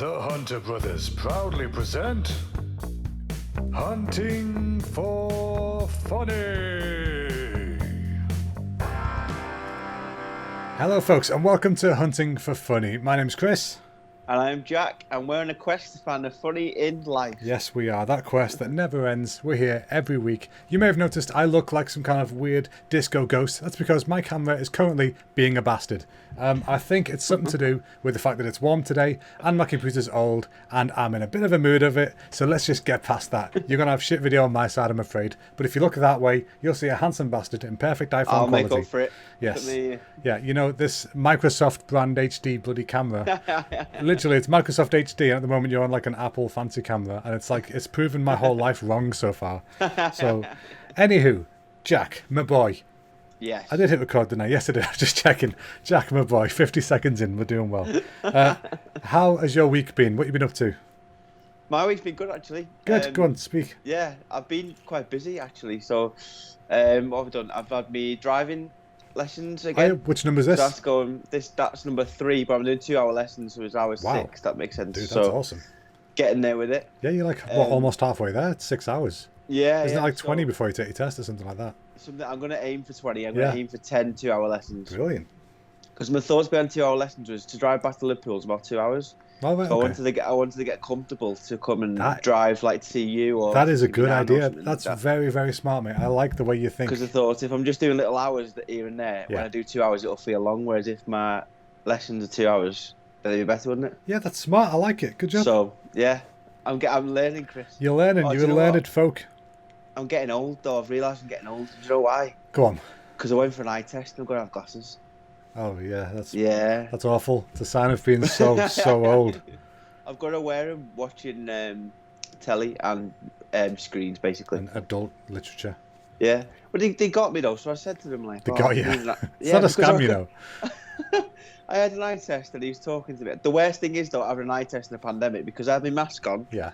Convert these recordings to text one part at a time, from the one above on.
The Hunter Brothers proudly present Hunting for Funny. Hello folks and welcome to Hunting for Funny. My name's Chris. And I'm Jack, and we're on a quest to find the funny in life. Yes, we are. That quest that never ends. We're here every week. You may have noticed I look like some kind of weird disco ghost. That's because my camera is currently being a bastard. I think it's something to do with the fact that it's warm today, and my computer's old, and I'm in a bit of a mood of it, so let's just get past that. You're going to have shit video on my side, I'm afraid. But if you look that way, you'll see a handsome bastard in perfect iPhone I'll quality. make up for it. Yes. Yeah, you know, this Microsoft brand HD bloody camera. Literally, it's Microsoft HD, and at the moment you're on like an Apple fancy camera, and it's like, it's proven my whole life wrong so far. So, anywho, Jack, my boy. Yes. I did hit record, didn't I? Yes, I did. I was just checking. Jack, my boy, 50 seconds in, we're doing well. How has your week been? What have you been up to? My week's been good, actually. Good, go on, speak. Yeah, I've been quite busy, actually. So, what have I done? I've had me driving lessons again. Which number is this? So that's number 3, but I'm doing 2-hour lessons, so it's hour 6, that makes sense. Dude, that's so, awesome. Getting there with it. Yeah, you're like, almost halfway there? It's 6 hours. Yeah, Isn't it like 20 before you take your test or something like that? I'm going to aim for 20. I'm going to aim for 10 2-hour lessons. Brilliant. Because my thoughts behind 2-hour lessons was to drive back to Liverpool is about 2 hours. Oh, right, So okay. I wanted to get comfortable to come and drive like to see you. Or that is a good idea. That's very, very smart, mate. I like the way you think. Because I thought if I'm just doing little hours here and there, when I do 2 hours, it'll feel long. Whereas if my lessons are 2 hours, then it'd be better, wouldn't it? Yeah, that's smart. I like it. Good job. So yeah, I'm learning, Chris. You're learning. You're a learned folk. I'm getting old, though. I've realised I'm getting old. Do you know why? Go on. Because I went for an eye test and I'm going to have glasses. Oh yeah, that's awful. It's a sign of being so old. I've got to wear them watching telly and screens, basically. And adult literature. Yeah. But they got me, though, so I said to them, like... They got you. It's not a scam, you know. I had an eye test and he was talking to me. The worst thing is, though, having an eye test in a pandemic, because I had my mask on. Yeah.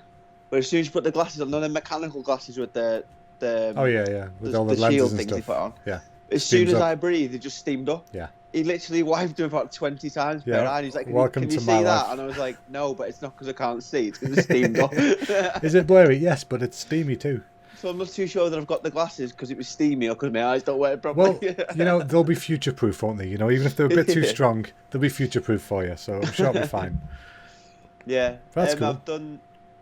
But as soon as you put the glasses on, none of the mechanical glasses with the oh, yeah. With all the lenses shield and things stuff. he put on. Yeah. As soon as I breathed, it just steamed up. Yeah. He literally wiped him about 20 times per eye. He's like, can you see that? Life. And I was like, no, but it's not because I can't see. It's because it's steamed up. Is it blurry? Yes, but it's steamy too. So I'm not too sure that I've got the glasses because it was steamy or because my eyes don't work properly. Well, you know, they'll be future-proof, won't they? You know, even if they're a bit too strong, they'll be future-proof for you. So I'm sure it'll be fine. Yeah. That's cool.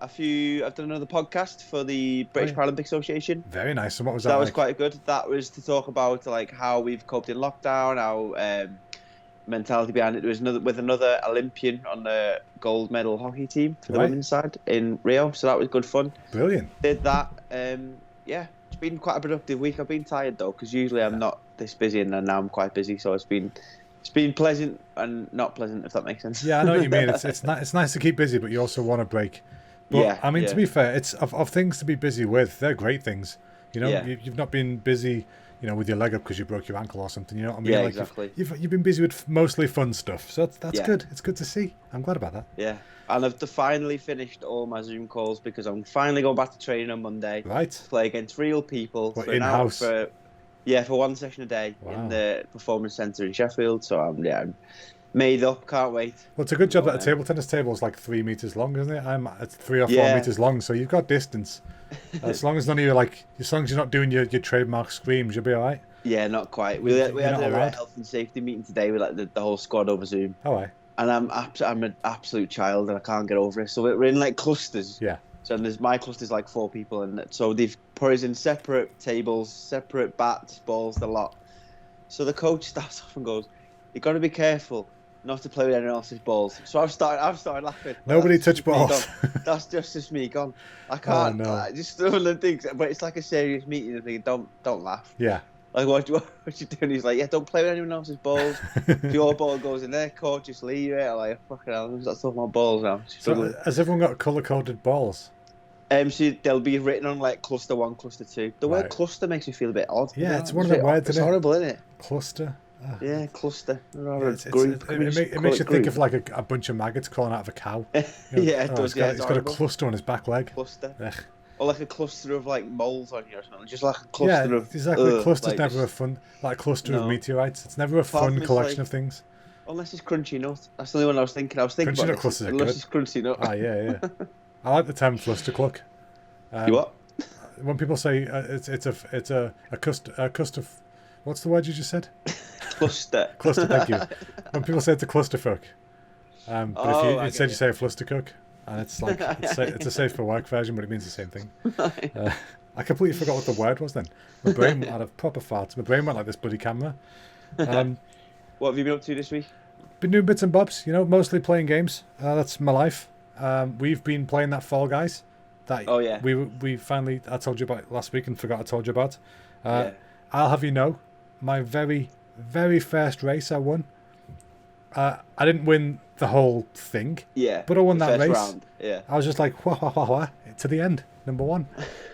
I've done another podcast for the British Paralympic Association. Very nice. And what was that? That was quite good. That was to talk about like how we've coped in lockdown, how mentality behind it. There was another Olympian on the gold medal hockey team for the women's side in Rio, so that was good fun. Brilliant. Did that. Yeah, it's been quite a productive week. I've been tired though, because usually I'm not this busy, and now I'm quite busy. So it's been pleasant and not pleasant, if that makes sense. Yeah, I know what you mean. It's nice to keep busy, but you also want a break. But, yeah, I mean, to be fair, it's of things to be busy with. They're great things. You know, you've not been busy, you know, with your leg up because you broke your ankle or something. You know what I mean? Yeah, like exactly. You've been busy with mostly fun stuff. So that's good. It's good to see. I'm glad about that. Yeah. And I've finally finished all my Zoom calls because I'm finally going back to training on Monday. Right. To play against real people. What, in-house? For one session a day in the Performance Centre in Sheffield. So I'm made up, can't wait. Well, it's a good job that a table tennis table is like 3 meters long, isn't it? It's 3 or 4 meters long, so you've got distance. As long as as long as you're not doing your trademark screams, you'll be all right. Yeah, not quite. We had a health and safety meeting today with like the whole squad over Zoom. Oh, right. And I'm an absolute child and I can't get over it. So we're in like clusters. Yeah. So my cluster's like 4 people, and so they've put us in separate tables, separate bats, balls, the lot. So the coach starts off and goes, "You've got to be careful not to play with anyone else's balls." So I've started laughing. Nobody touch balls. That's just me gone. I can't. Oh, no. Just one of the things, but it's like a serious meeting. I'm thinking, don't laugh. Yeah. Like what you doing? He's like, yeah, don't play with anyone else's balls. If your ball goes in their court, just leave it. I'm like, fucking hell, that's all my balls now. So has everyone got colour-coded balls? So they'll be written on like cluster 1, cluster 2. The word cluster makes me feel a bit odd. Yeah, it's one of the words. It's horrible, isn't it? Cluster. Yeah, cluster. It makes you think of like a bunch of maggots crawling out of a cow. You know, yeah, it does. It's got a cluster on his back leg. Cluster. Ugh. Or like a cluster of like moles on you or something. Just like a cluster of... Yeah, exactly. Cluster's never a fun... Like a cluster of meteorites. It's never a fun collection of things. Unless it's crunchy nut. That's the only one I was thinking. I was thinking Crunchy about nut this. clusters are Unless good. it's crunchy nut. Ah, yeah. I like the term flustercluck. You what? When people say it's a cluster, what's the word you just said? Cluster. Cluster. Thank you. When people say it's a clusterfuck, but if Oh, you I instead get you say a flustercook, and it's like it's a safe for work version, but it means the same thing. I completely forgot what the word was then. My brain had a proper fart. My brain went like this bloody camera. What have you been up to this week? Been doing bits and bobs, mostly playing games. That's my life. We've been playing that Fall Guys. That Oh, yeah. we finally I told you about last week and forgot I told you about. Yeah. I'll have you know, my very very first race I won. I didn't win the whole thing, Yeah. but I won the that first race. round. Yeah. I was just like wah, to the end, number one.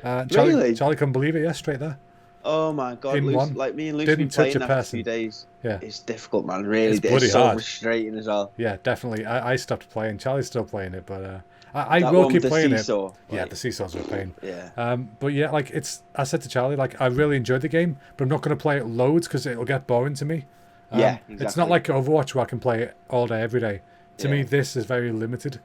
Really? Charlie couldn't believe it. Yeah, straight there. Oh my God, In Lucy, one. like me and Lucy Didn't been touch playing a that for a person. few days. Yeah. It's difficult, man. Really, It's bloody so hard. frustrating as well. Yeah, definitely. I stopped playing. Charlie's still playing it, but I That will one keep with the playing seesaw, it. Yeah, like- the seesaws are a pain. Yeah. But yeah, like I said to Charlie, like I really enjoyed the game, but I'm not going to play it loads because it'll get boring to me. Yeah, It's exactly. not like Overwatch where I can play it all day, every day. To me, Yeah. this is very limited.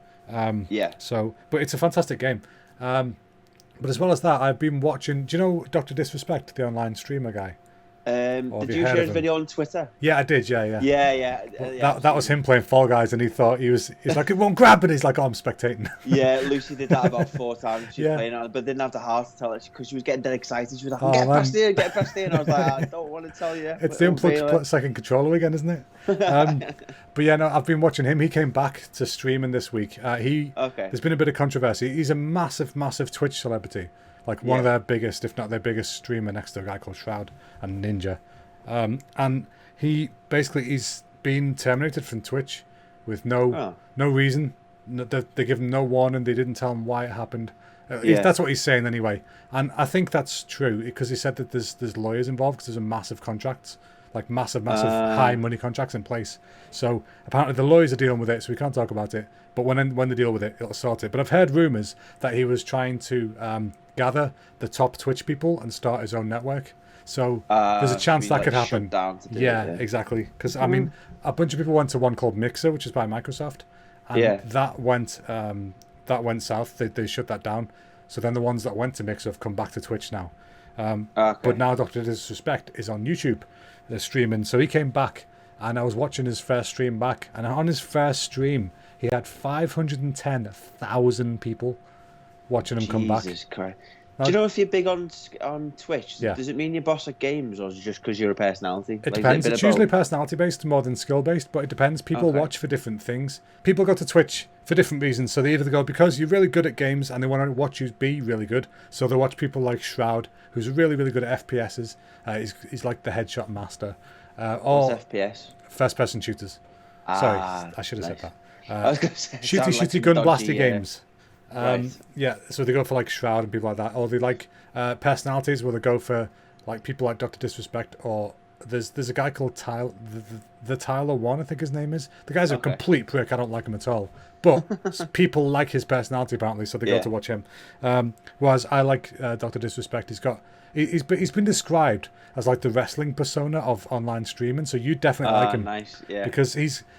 Yeah. So, but it's a fantastic game. But as well as that, I've been watching. Do you know Dr. Disrespect, the online streamer guy? Or have Did you you heard share of his him? video on Twitter? Yeah, I did. Yeah. Yeah. That was him playing Fall Guys, and he thought he's like, it won't grab, and he's like, oh, I'm spectating. Yeah, Lucy did that about 4 times. She was Yeah. playing on it, but didn't have the heart to tell it because she was getting dead excited. She was like, Oh, get man. past here. And I was like, I don't want to tell you. It's the unplugged second controller again, isn't it? But yeah, no, I've been watching him. He came back to streaming this week. Okay. There's been a bit of controversy. He's a massive Twitch celebrity, like one of Yeah. their biggest, if not their biggest streamer, next to a guy called Shroud and Ninja. And he's been terminated from Twitch with no reason. They give him no warning. They didn't tell him why it happened. Yeah. That's what he's saying anyway, and I think that's true because he said that there's lawyers involved because there's a massive contracts, like massive high money contracts in place. So apparently the lawyers are dealing with it, so we can't talk about it. But when they deal with it, it'll sort it. But I've heard rumors that he was trying to gather the top Twitch people and start his own network. So there's a chance that could happen. Yeah, exactly. Because I mean, a bunch of people went to one called Mixer, which is by Microsoft, and that went south. They shut that down. So then the ones that went to Mixer have come back to Twitch now. But now Dr. Disrespect is on YouTube, streaming. So he came back, and I was watching his first stream back, and on his first stream, he had 510,000 people watching him come back. Jesus Christ. Do you know if you're big on Twitch? Yeah. Does it mean you're boss at games, or is it just because you're a personality? It depends. It's usually personality based more than skill based, but it depends. People watch for different things. People go to Twitch for different reasons. So they either go because you're really good at games and they want to watch you be really good. So they watch people like Shroud, who's really, really good at FPSs. He's like the headshot master. Or What's FPS? first person shooters. Sorry, I should have said that. I was going to say, Shooty gun blasty games. Right. Yeah, so they go for like Shroud and people like that, or they like personalities where they go for like people like Dr. Disrespect, or there's a guy called the Tyler One, I think his name is. The guy's a complete prick. I don't like him at all, but people like his personality apparently, so they go to watch him. Whereas I like Dr. Disrespect. He's been described as like the wrestling persona of online streaming, so you definitely like him. Nice, yeah. Because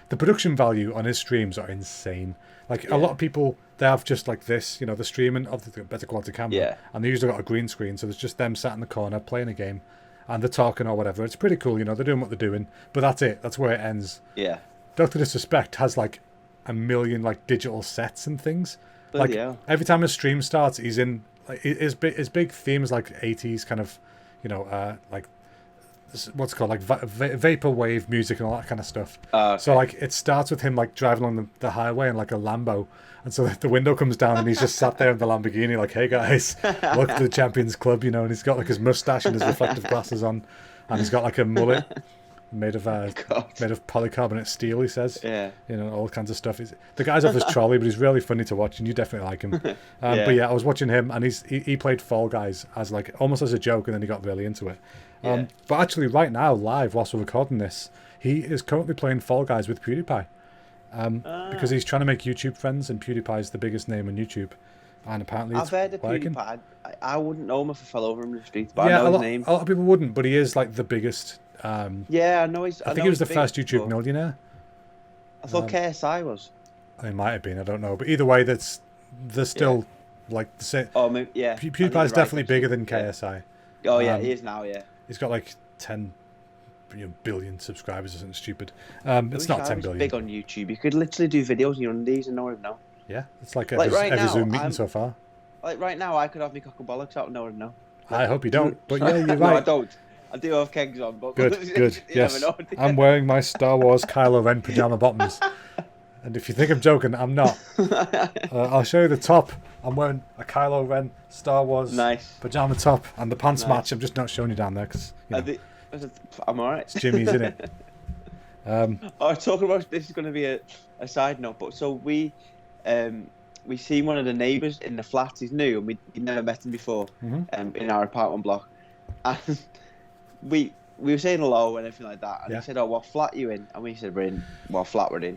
the production value on his streams are insane. Like a lot of people, they have just like this, the streaming of the better quality camera, and they usually got a green screen, so there's just them sat in the corner playing a game, and they're talking or whatever. It's pretty cool, they're doing what they're doing, but that's it. That's where it ends. Yeah. Dr. Disrespect has like a million like digital sets and things. Every time a stream starts, he's in like his big theme is like 80s kind of, like what's it called, like vaporwave music and all that kind of stuff. So like it starts with him like driving along the highway in like a Lambo, and so the window comes down and he's just sat there in the Lamborghini like, hey guys, look at the Champions Club, and he's got like his mustache and his reflective glasses on, and he's got like a mullet made of polycarbonate steel, he says. All kinds of stuff. The guy's off his trolley, but he's really funny to watch, and you definitely like him. But yeah, I was watching him, and he played Fall Guys as like almost as a joke, and then he got really into it. But actually, right now, live whilst we're recording this, he is currently playing Fall Guys with PewDiePie, because he's trying to make YouTube friends, and PewDiePie's the biggest name on YouTube, and apparently I've heard of working. PewDiePie. I wouldn't know him if I fell over him in the street, but Yeah, I know his name. a lot of people wouldn't, but he is like the biggest. Yeah, I know he's. I think he was the first YouTube millionaire. thought KSI was. It might have been, I don't know. But either way, they're still like the same. Oh, maybe, yeah. PewDiePie's definitely bigger than KSI. Oh yeah, he is now. Yeah. He's got like 10 billion subscribers or something stupid. It's not 10 billion. Big on YouTube. You could literally do videos in your undies and no one would know. Yeah, it's like every Zoom meeting so far. Like right now, I could have my cock and bollocks out and no one would know. I hope you don't, but yeah, you're right. No, I don't. I do have kegs on, but good. Yes, I'm wearing my Star Wars Kylo Ren pajama bottoms, and if you think I'm joking, I'm not. I'll show you the top. I'm wearing a Kylo Ren Star Wars pajama top, and the pants match. I'm just not showing you down there because I'm alright. It's Jimmy's, isn't it? Talking about this is going to be a side note, but so we seen one of the neighbours in the flat. He's new, and we'd never met him before. In our apartment block, and we were saying hello and everything like that. And he said, "Oh, what flat are you in?" And we said, "We're in what flat we're in."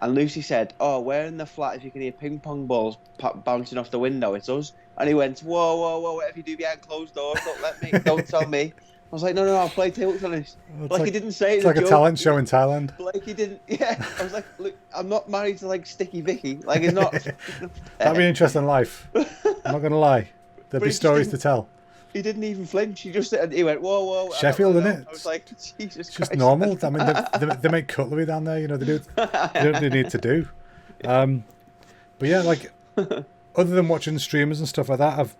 And Lucy said, "Oh, we're in the flat. If you can hear ping pong balls bouncing off the window, it's us." And he went, "Whoa! Whatever you do behind closed doors, don't tell me." I was like, no, I'll play table tennis. Like he didn't say it. It's like a talent show in Thailand. Like he didn't. Yeah, I was like, look, I'm not married to like Sticky Vicky. Like it's not. That'd be an interesting life. I'm not gonna lie. There'd be stories to tell. He didn't even flinch. He just he went, whoa. Sheffield, isn't it? I was like, Jesus Christ. Just normal. I mean, they make cutlery down there. You know, they do what they need to do. But yeah, like other than watching streamers and stuff like that, I've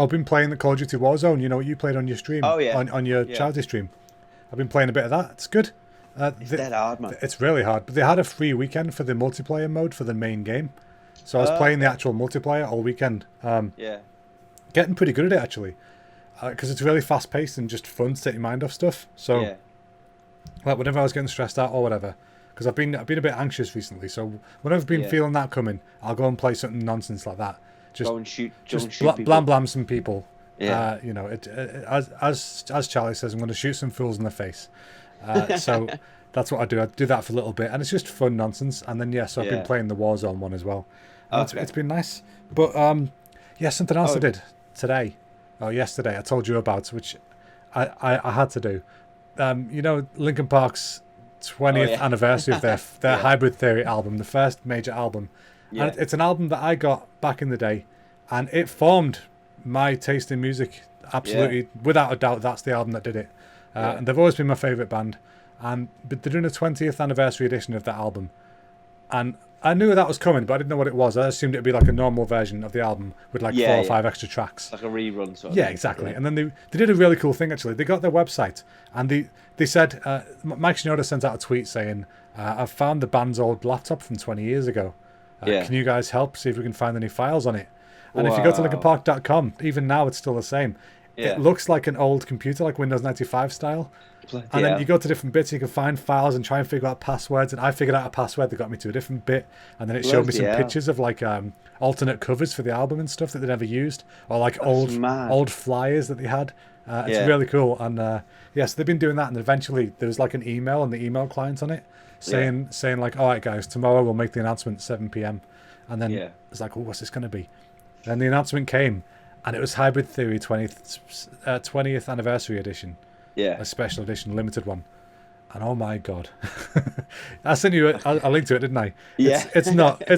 been playing the Call of Duty Warzone. You know what you played on your stream? Oh yeah. On your charity stream. I've been playing a bit of that. It's good. It's dead hard, man. It's really hard. But they had a free weekend for the multiplayer mode for the main game. So I was playing the actual multiplayer all weekend. Getting pretty good at it actually, because it's really fast paced and just fun to take your mind off stuff. So, like whenever I was getting stressed out or whatever, because I've been a bit anxious recently. So whenever I've been feeling that coming, I'll go and play something nonsense like that. Just go and shoot. Blam some people. Yeah. You know, as Charlie says, I'm going to shoot some fools in the face. So that's what I do. I do that for a little bit, and it's just fun nonsense. And then I've been playing the Warzone one as well. It's been nice. But something else I did today, yesterday. I told you about, which I had to do. You know, Linkin Park's 20th anniversary of their Hybrid Theory album, the first major album. Yeah. And it's an album that I got back in the day, and it formed my taste in music. Absolutely, without a doubt, that's the album that did it. And they've always been my favourite band. But they're doing a 20th anniversary edition of that album. And I knew that was coming, but I didn't know what it was. I assumed it would be like a normal version of the album with like 4 or 5 extra tracks. Like a rerun sort of thing. Exactly. Yeah. And then they did a really cool thing, actually. They got their website, and they said, Mike Shinoda sent out a tweet saying, I've found the band's old laptop from 20 years ago. Can you guys help see if we can find any files on it? And if you go to linkinpark.com, even now it's still the same. It looks like an old computer, like Windows 95 style. And then you go to different bits, you can find files and try and figure out passwords. And I figured out a password that got me to a different bit. And then it showed me some pictures of like alternate covers for the album and stuff that they never used, or like old flyers that they had. It's really cool. And so they've been doing that. And eventually there was like an email and the email client on it saying like, all right, guys, tomorrow we'll make the announcement at 7 p.m. And then it's like, oh, what's this going to be? Then the announcement came, and it was Hybrid Theory 20th anniversary edition. Yeah. A special edition, limited one. And oh my God. I sent you I linked to it, didn't I? Yeah. It's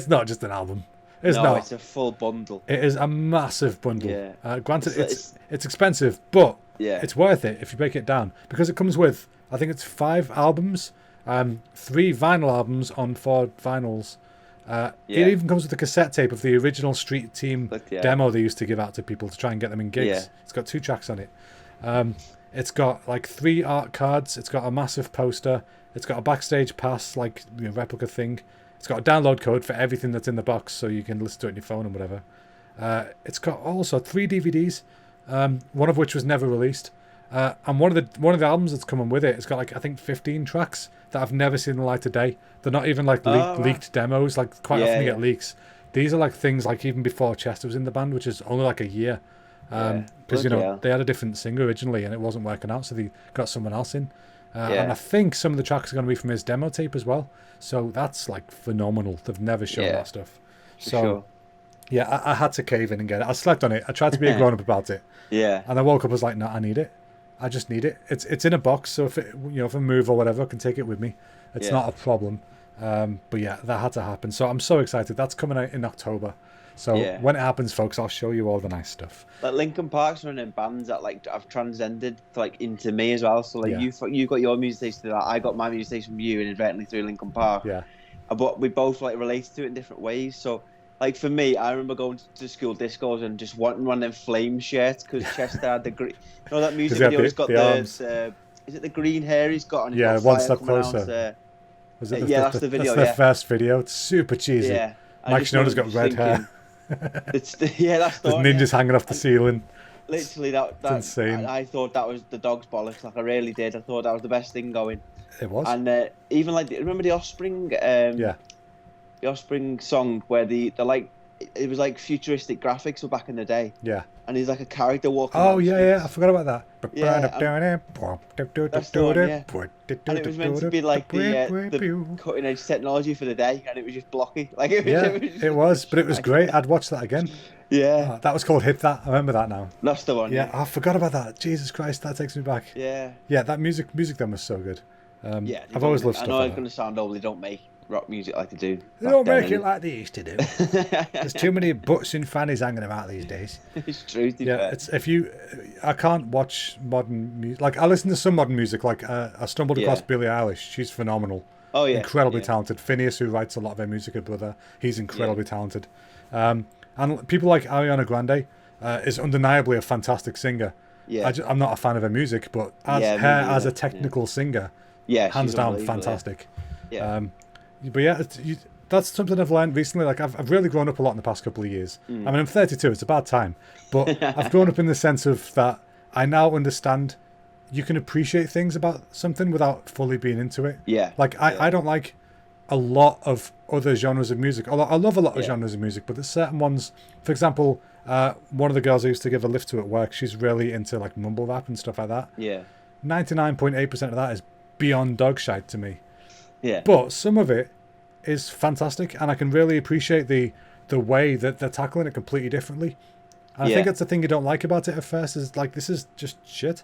not just an album. It's a full bundle. It is a massive bundle. Yeah. Granted, it's expensive, but it's worth it if you break it down. Because it comes with, I think it's 5 albums, 3 vinyl albums on 4 vinyls. It even comes with a cassette tape of the original Street Team demo they used to give out to people to try and get them in gigs. It's got 2 tracks on it. It's got like 3 art cards. It's got a massive poster. It's got a backstage pass, like replica thing. It's got a download code for everything that's in the box, so you can listen to it on your phone and whatever. It's got also 3 DVDs, one of which was never released. And one of the albums that's coming with it, it's got like I think 15 tracks that I've never seen the light of day. They're not even like leaked demos. Like quite often you get leaks. These are like things like even before Chester was in the band, which is only like a year. Because they had a different singer originally and it wasn't working out, so they got someone else in. And I think some of the tracks are going to be from his demo tape as well. So that's like phenomenal. They've never shown that stuff. I had to cave in and get it. I slept on it. I tried to be a grown up about it. Yeah. And I woke up, I was like, no, I need it. I just need it. It's in a box, so if I move or whatever, I can take it with me. It's not a problem. But yeah, that had to happen. So I'm so excited. That's coming out in October. So Yeah. when it happens, folks, I'll show you all the nice stuff. Like Linkin Park's running bands that like have transcended like into me as well. So like Yeah. you got your music taste through that, I got my music taste from you inadvertently through Linkin Park. Yeah. But we both like related to it in different ways. So like for me, I remember going to school discos and just wanting one of them flame shirts because Chester had the green. You know that music 'Cause he had video. He's got the arms. is it the green hair he's got? And he's Yeah, got One fire Step coming out, Closer. Was it that's the video. That's Yeah, the first video. It's super cheesy. yeah. I Mike just Shinoda's got remember red hair. thinking, that's the There's one, ninjas yeah. hanging off the And ceiling. literally that insane. I thought that was the dog's bollocks. Like I really did. I thought that was the best thing going. It was. And even like remember the Offspring? Yeah. The Offspring song where the like it was like futuristic graphics for back in the day, Yeah. and he's like a character walking. Oh, down the yeah. I streets. forgot about that. Yeah, that's the one, yeah. And it was meant to be like the cutting edge technology for the day, and it was just blocky. Like it was, Yeah, just it was, but it was great. I'd watch that again. Yeah, That was called Hit That. I remember that now. that's the one. Yeah, I forgot about that. Jesus Christ, that takes me back. Yeah. Yeah, that music then was so good. Yeah. I've always loved stuff I know like it's going that. to sound old. They don't make rock music like they do. They don't make it like they used to do. There's too many butts and fannies hanging about these days. It's true. To be Yeah, fair. it's I can't watch modern music. Like I listen to some modern music. Like I stumbled across Yeah. Billie Eilish. She's phenomenal. Oh yeah. Incredibly yeah. talented. Phineas, who writes a lot of her music, her brother, he's incredibly talented. And people like Ariana Grande is undeniably a fantastic singer. Yeah. I'm not a fan of her music, but as Yeah, me her neither, as a yeah. technical singer, Yeah. hands she's down, unbelievable, fantastic. Yeah. But yeah, that's something I've learned recently. Like I've really grown up a lot in the past couple of years. I mean, I'm 32. It's a bad time, but I've grown up in the sense of that I now understand you can appreciate things about something without fully being into it. Yeah. Like I don't like a lot of other genres of music. I love a lot of genres of music, but there's certain ones. For example, one of the girls I used to give a lift to at work, she's really into like mumble rap and stuff like that. Yeah. 99.8% of that is beyond dog shite to me. Yeah. But some of it is fantastic, and I can really appreciate the way that they're tackling it completely differently. And I think Yeah. that's the thing you don't like about it at first is like this is just shit.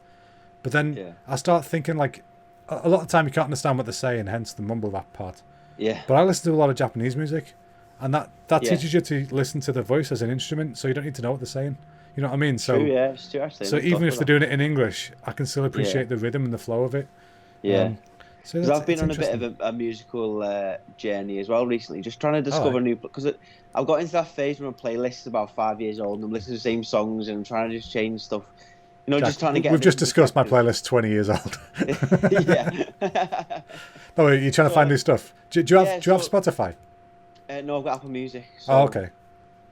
But then Yeah. I start thinking like a lot of the time you can't understand what they're saying, hence the mumble rap part. Yeah. But I listen to a lot of Japanese music, and that Yeah. teaches you to listen to the voice as an instrument, so you don't need to know what they're saying. You know what I mean? So True. Yeah. It's true. Actually. so Never even thought if of they're that. doing it in English, I can still appreciate the rhythm and the flow of it. Yeah. So Because I've been it's on a bit interesting. of a musical journey as well recently, just trying to discover new. Because I've got into that phase where my playlist is about 5 years old, and I'm listening to the same songs, and I'm trying to just change stuff. You know, Jack, just trying to get. we've just discussed my perspective. playlist 20 years old. Yeah. Oh, you're trying to find new stuff. Do you have Spotify? No, I've got Apple Music. So, Oh, okay.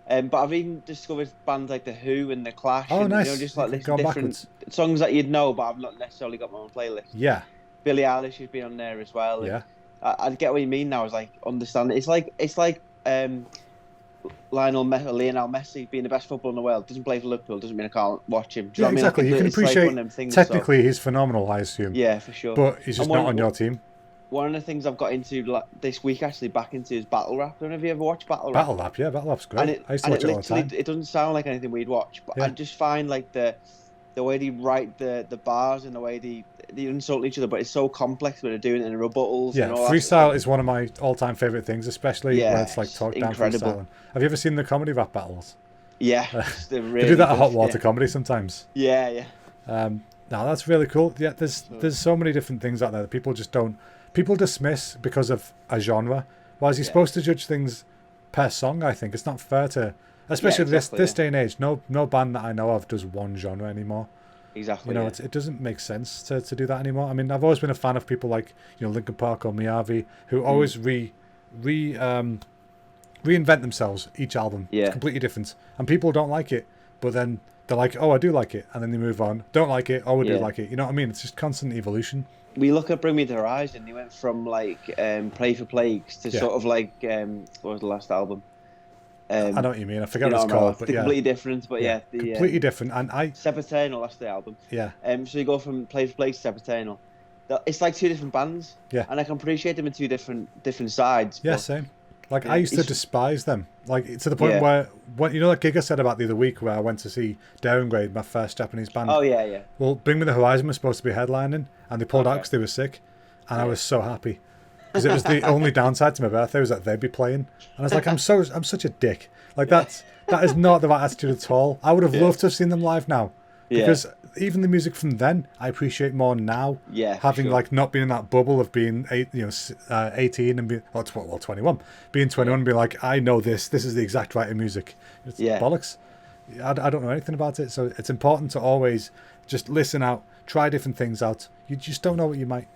But I've even discovered bands like The Who and The Clash. Oh, and, nice. You know, just like You've listen to gone different backwards. songs that you'd know, but I've not necessarily got my own playlist. Yeah, Billie Eilish has been on there as well. and yeah. I get what you mean now. Is like understand. It's like Lionel Messi being the best footballer in the world. Doesn't play for Liverpool. Doesn't mean I can't watch him. Do you Yeah, know what exactly. I mean? You can It's like appreciate. one of them things, so- Technically, he's phenomenal, I assume. yeah, for sure. But he's just And not on your team. One of the things I've got into this week actually back into is battle rap. I don't know if you ever watched battle rap. Battle Lap, yeah, Battle Lap's great. And I used to watch it all the time. It doesn't sound like anything we'd watch, but Yeah. I just find like the way they write the bars and the way they insult each other, but it's so complex when they're doing it in rebuttals. Yeah, and all that freestyle sort of is one of my all-time favorite things, especially Yeah, when it's like it's talk down incredible. freestyling. Have you ever seen the comedy rap battles? Yeah, they're really They do that at good, Hot Water yeah. Comedy sometimes. Yeah. No, that's really cool. Yeah, there's so many different things out there that people just don't. People dismiss because of a genre. Whereas you're supposed to judge things per song. I think it's not fair to, especially exactly, this day and age. No band that I know of does one genre anymore. Exactly. You know, yeah. it doesn't make sense to do that anymore. I mean, I've always been a fan of people like Linkin Park or Miyavi who always reinvent themselves each album. Yeah. It's completely different, and people don't like it, but then they're like, oh, I do like it, and then they move on. Don't like it, oh, I do Yeah. like it. You know what I mean? It's just constant evolution. We look at Bring Me the Horizon. They went from like Pray for Plagues to Yeah. sort of like what was the last album? I know what you mean. I forget you what know, it's called, but they're yeah, completely different. But yeah, the completely different. And Sempiternal, that's the album. yeah, So you go from Play for Plagues to Sempiternal. It's like two different bands. Yeah. And I can appreciate them in two different sides. yeah, but- same. Like Yeah, I used to it's- despise them, like to the point Yeah. where when that gig I said about the other week where I went to see Daring Grade, my first Japanese band. Oh yeah. Well, Bring Me the Horizon was supposed to be headlining, and they pulled out Okay. because they were sick, and I Yeah. was so happy. because it was the only downside to my birthday was that they'd be playing, and I was like, I'm such a dick. Like that is not the right attitude at all. I would have loved to have seen them live now, because even the music from then I appreciate more now. Yeah, for having sure. like not been in that bubble of being 18 and being 21, being 21 and being like, I know this is the exact right of music. It's bollocks. I don't know anything about it, so it's important to always just listen out, try different things out. You just don't know what you might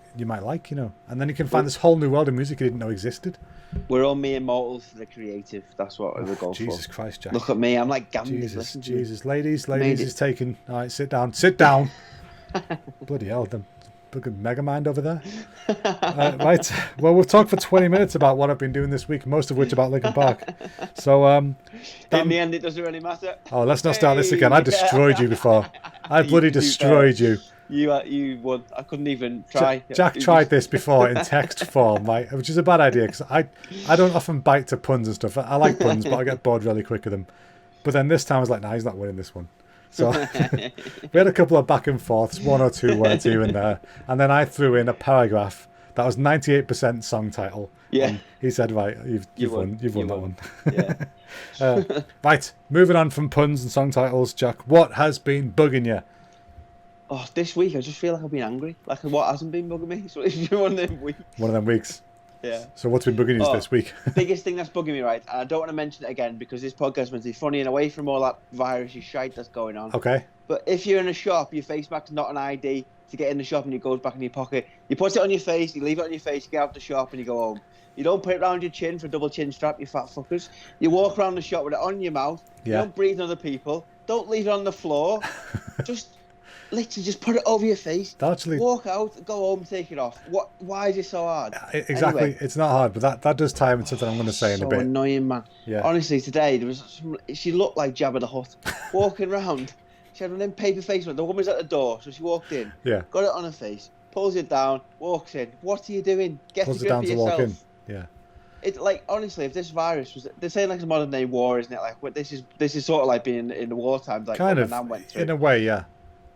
like, and then you can find this whole new world of music you didn't know existed. We're all mere mortals for the creative. That's what we go for. Jesus Christ, Jack. Look at me. I'm like Gandhi. Jesus. Ladies is taken. All right, sit down. Bloody hell, the mega mind over there. Right. Well, we've talked for 20 minutes about what I've been doing this week, most of which about Linkin Park. So, in the end, it doesn't really matter. Oh, let's not start this again. I destroyed you before. I bloody destroyed you. You won. I couldn't even try. Jack tried this before in text form, right? Which is a bad idea because I don't often bite to puns and stuff. I like puns, but I get bored really quick of them. But then this time I was like, nah, he's not winning this one. So we had a couple of back and forths, one or two words here and there, and then I threw in a paragraph that was 98% song title. Yeah. And he said, right, you've won that one. Yeah. Right, moving on from puns and song titles, Jack. What has been bugging you? Oh, this week I just feel like I've been angry. Like what hasn't been bugging me? So it's been one of them weeks. One of them weeks. Yeah. So what's been bugging you this week? Biggest thing that's bugging me, right? And I don't want to mention it again because this podcast is meant to be funny and away from all that virusy shite that's going on. Okay. But if you're in a shop, your face mask's not an ID to get in the shop and it goes back in your pocket. You put it on your face, you leave it on your face, you get out the shop and you go home. You don't put it around your chin for a double chin strap, you fat fuckers. You walk around the shop with it on your mouth. Yeah. You don't breathe on other people. Don't leave it on the floor. Literally just put it over your face. Actually, walk out, go home, take it off. Why is it so hard? Exactly. Anyway, it's not hard, but that does tie into something I'm going to say in a bit. So annoying, man. Yeah. Honestly, today she looked like Jabba the Hutt walking around. She had one of them paper face ones. The woman's at the door, so she walked in. Yeah. Got it on her face, pulls it down, walks in. What are you doing? Get pulls it down for to yourself. walk in. Yeah. It's like honestly, if this virus was, they're saying like it's a modern day war, isn't it? Like this is sort of like being in the war times, like kind what of my nan went through. In a way, yeah.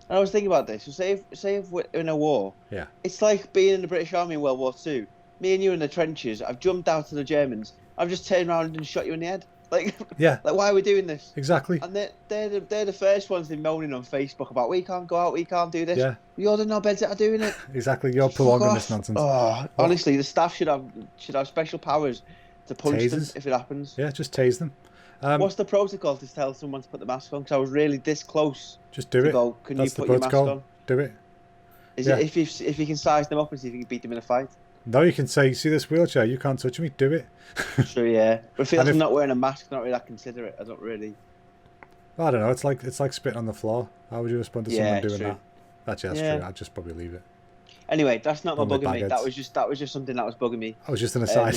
And I was thinking about this. So say if we're in a war, yeah, it's like being in the British Army in World War II. Me and you in the trenches. I've jumped out to the Germans. I've just turned around and shot you in the head. Like, yeah, like why are we doing this? Exactly. And they're the first ones in moaning on Facebook about we can't go out, we can't do this. Yeah. You're the knobheads that are doing it. Exactly. You're prolonging this nonsense. Oh, honestly, the staff should have special powers to punch them if it happens. Yeah, just tase them. What's the protocol to tell someone to put the mask on? Because I was really this close. Just do it. Go, can That's you put the your mask protocol. on? Do it. Is it if you can size them up and see if you can beat them in a fight? No, you can say, see this wheelchair, you can't touch me, do it. Sure, yeah. But I feel like I'm not wearing a mask, not really that considerate. I don't really. I don't know, it's like spitting on the floor. How would you respond to someone doing true. that? That's true. I'd just probably leave it. Anyway, that's not my bugging me. That was just something that was bugging me. I was just an aside.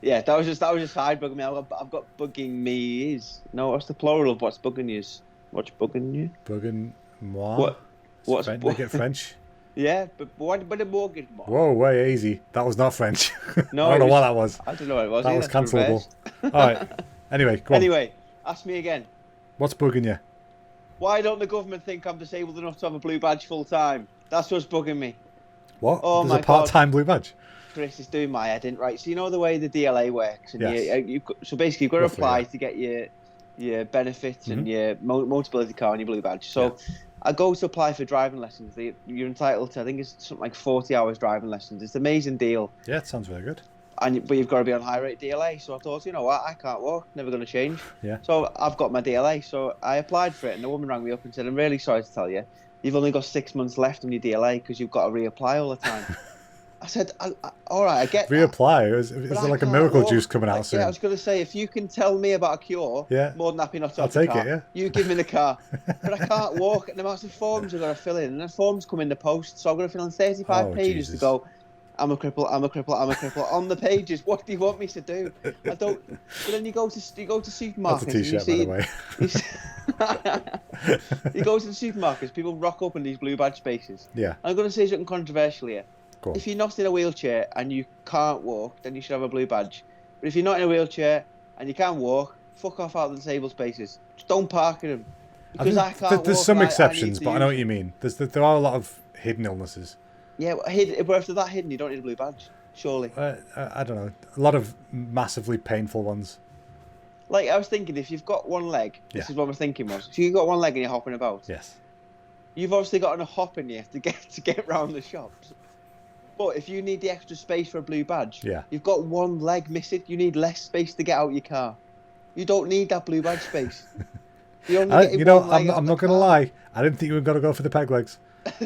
Yeah, that was just side bugging me. I've got bugging me is what's the plural of what's bugging you? What's bugging you? Bugging moi. What's Make it French? Yeah, but what the bugging moi? Whoa, way easy. That was not French. No, I don't know what that was. I don't know what it was. That was cancelable. All right. Anyway, go on. Anyway, ask me again. What's bugging you? Why don't the government think I'm disabled enough to have a blue badge full time? That's what's bugging me. What? Oh, There's a part-time blue badge? Chris is doing my head in. Right, so you know the way the DLA works? And yes. So basically you've got to apply to get your benefits and your Motability car and your blue badge. So I go to apply for driving lessons. You're entitled to, I think it's something like 40 hours driving lessons. It's an amazing deal. Yeah, it sounds very good. But you've got to be on high rate DLA. So I thought, you know what, I can't walk, never going to change. Yeah. So I've got my DLA. So I applied for it and the woman rang me up and said, I'm really sorry to tell you, you've only got 6 months left on your DLA because you've got to reapply all the time. I said, all right, I get reapply. Is there like a miracle juice coming out soon? Yeah, I was going to say, if you can tell me about a cure, more than happy not to have the car. I'll take it, yeah. You give me the car. But I can't walk, and the amount of forms I've got to fill in, and the forms come in the post, so I've got to fill in 35 pages to go, I'm a cripple, I'm a cripple, I'm a cripple, on the pages. What do you want me to do? I don't. But then you go to supermarkets. That's a t-shirt, by the way. You go to the supermarkets, people rock up in these blue badge spaces. Yeah. I'm going to say something controversial here. Cool. If you're not in a wheelchair and you can't walk, then you should have a blue badge. But if you're not in a wheelchair and you can walk, fuck off out of the disabled spaces. Just don't park in them. Because I can't walk. There's some exceptions, but I know what you mean. There are a lot of hidden illnesses. Yeah, but if they're that hidden, you don't need a blue badge. surely. I don't know. A lot of massively painful ones. Like, I was thinking, if you've got one leg, this Yeah. is what I was thinking was, if you've got one leg and you're hopping about, Yes. you've obviously got enough hopping here to get round the shops. But if you need the extra space for a blue badge, Yeah. you've got one leg missing. You need less space to get out your car. You don't need that blue badge space. You only get You know, one leg out I'm the not going to car. lie. I didn't think you were going to go for the peg legs.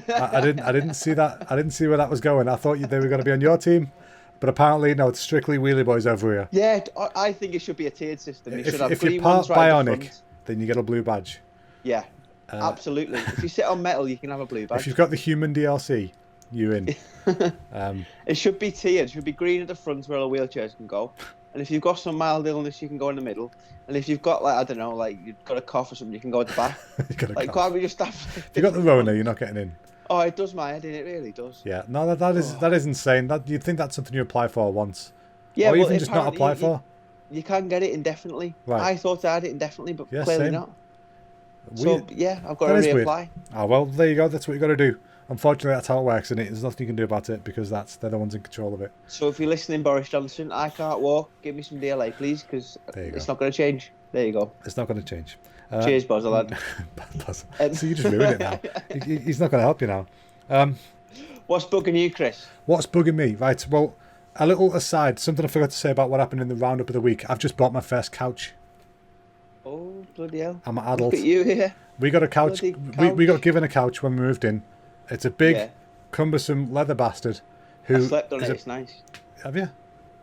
I didn't see that. I didn't see where that was going. I thought they were going to be on your team, but apparently no. It's strictly wheelie boys over here. Yeah, I think it should be a tiered system. You should have If you're green part ones right at the bionic, front. then you get a blue badge. Yeah, absolutely. If you sit on metal, you can have a blue If badge. you've got the human DLC, you're in. It should be tiered. It should be green at the front where all wheelchairs can go. And if you've got some mild illness, you can go in the middle. And if you've got, like, I don't know, like, you've got a cough or something, you can go at the back. You got a Like, cough. can't we just have... If you got the Rona, you're not getting in. Oh, it does my head in, it really does. Yeah, no, that is insane. That you'd think that's something you apply for once, Yeah, or well, even just not apparently apply for. You can get it indefinitely. Right. I thought I had it indefinitely, but Yeah, clearly same. not. So, Weird. yeah, I've got to That is weird. reapply. Oh well, there you go. That's what you got to do. Unfortunately, that's how it works, and there's nothing you can do about it because they're the ones in control of it. So if you're listening, Boris Johnson, I can't walk. Give me some DLA, please, because There you it's go. not going to change. There you go. It's not going to change. Cheers, Buzzer lad. Buzz. So you just ruined it now. He's not going to help you now. What's bugging you, Chris? What's bugging me? Right. Well, a little aside, something I forgot to say about what happened in the roundup of the week. I've just bought my first couch. Oh, bloody hell. I'm an adult. Look at you here. We got a couch. Bloody We got couch. given a couch when we moved in. It's a big, Yeah. cumbersome leather bastard. I Who slept on is it. a- It's nice. Have you?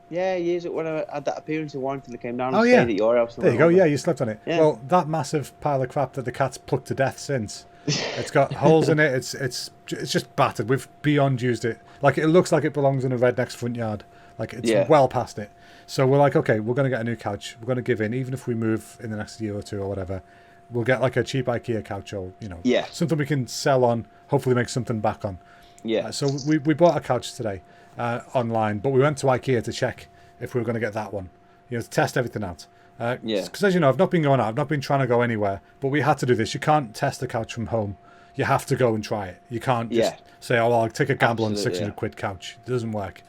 Yeah, years ago when I had that appearance in Warrington, I came down and Oh, stayed yeah. at your house. and There you went go. over. Yeah, you slept on it. Yeah. Well, that massive pile of crap that the cat's plucked to death since. It's got holes in it. It's just battered. We've beyond used it. Like it looks like it belongs in a redneck's front yard. Like it's Yeah. well past it. So we're like, okay, we're gonna get a new couch. We're gonna give in, even if we move in the next year or two or whatever. We'll get like a cheap IKEA couch or Yeah. something we can sell on. Hopefully make something back on. Yeah. So we bought a couch today online, but we went to IKEA to check if we were going to get that one. To test everything out. Yeah. Because as you know, I've not been going out. I've not been trying to go anywhere. But we had to do this. You can't test the couch from home. You have to go and try it. You can't just Yeah. say, "Oh, well, I'll take a gamble on a Absolutely, 600 quid couch." It doesn't work.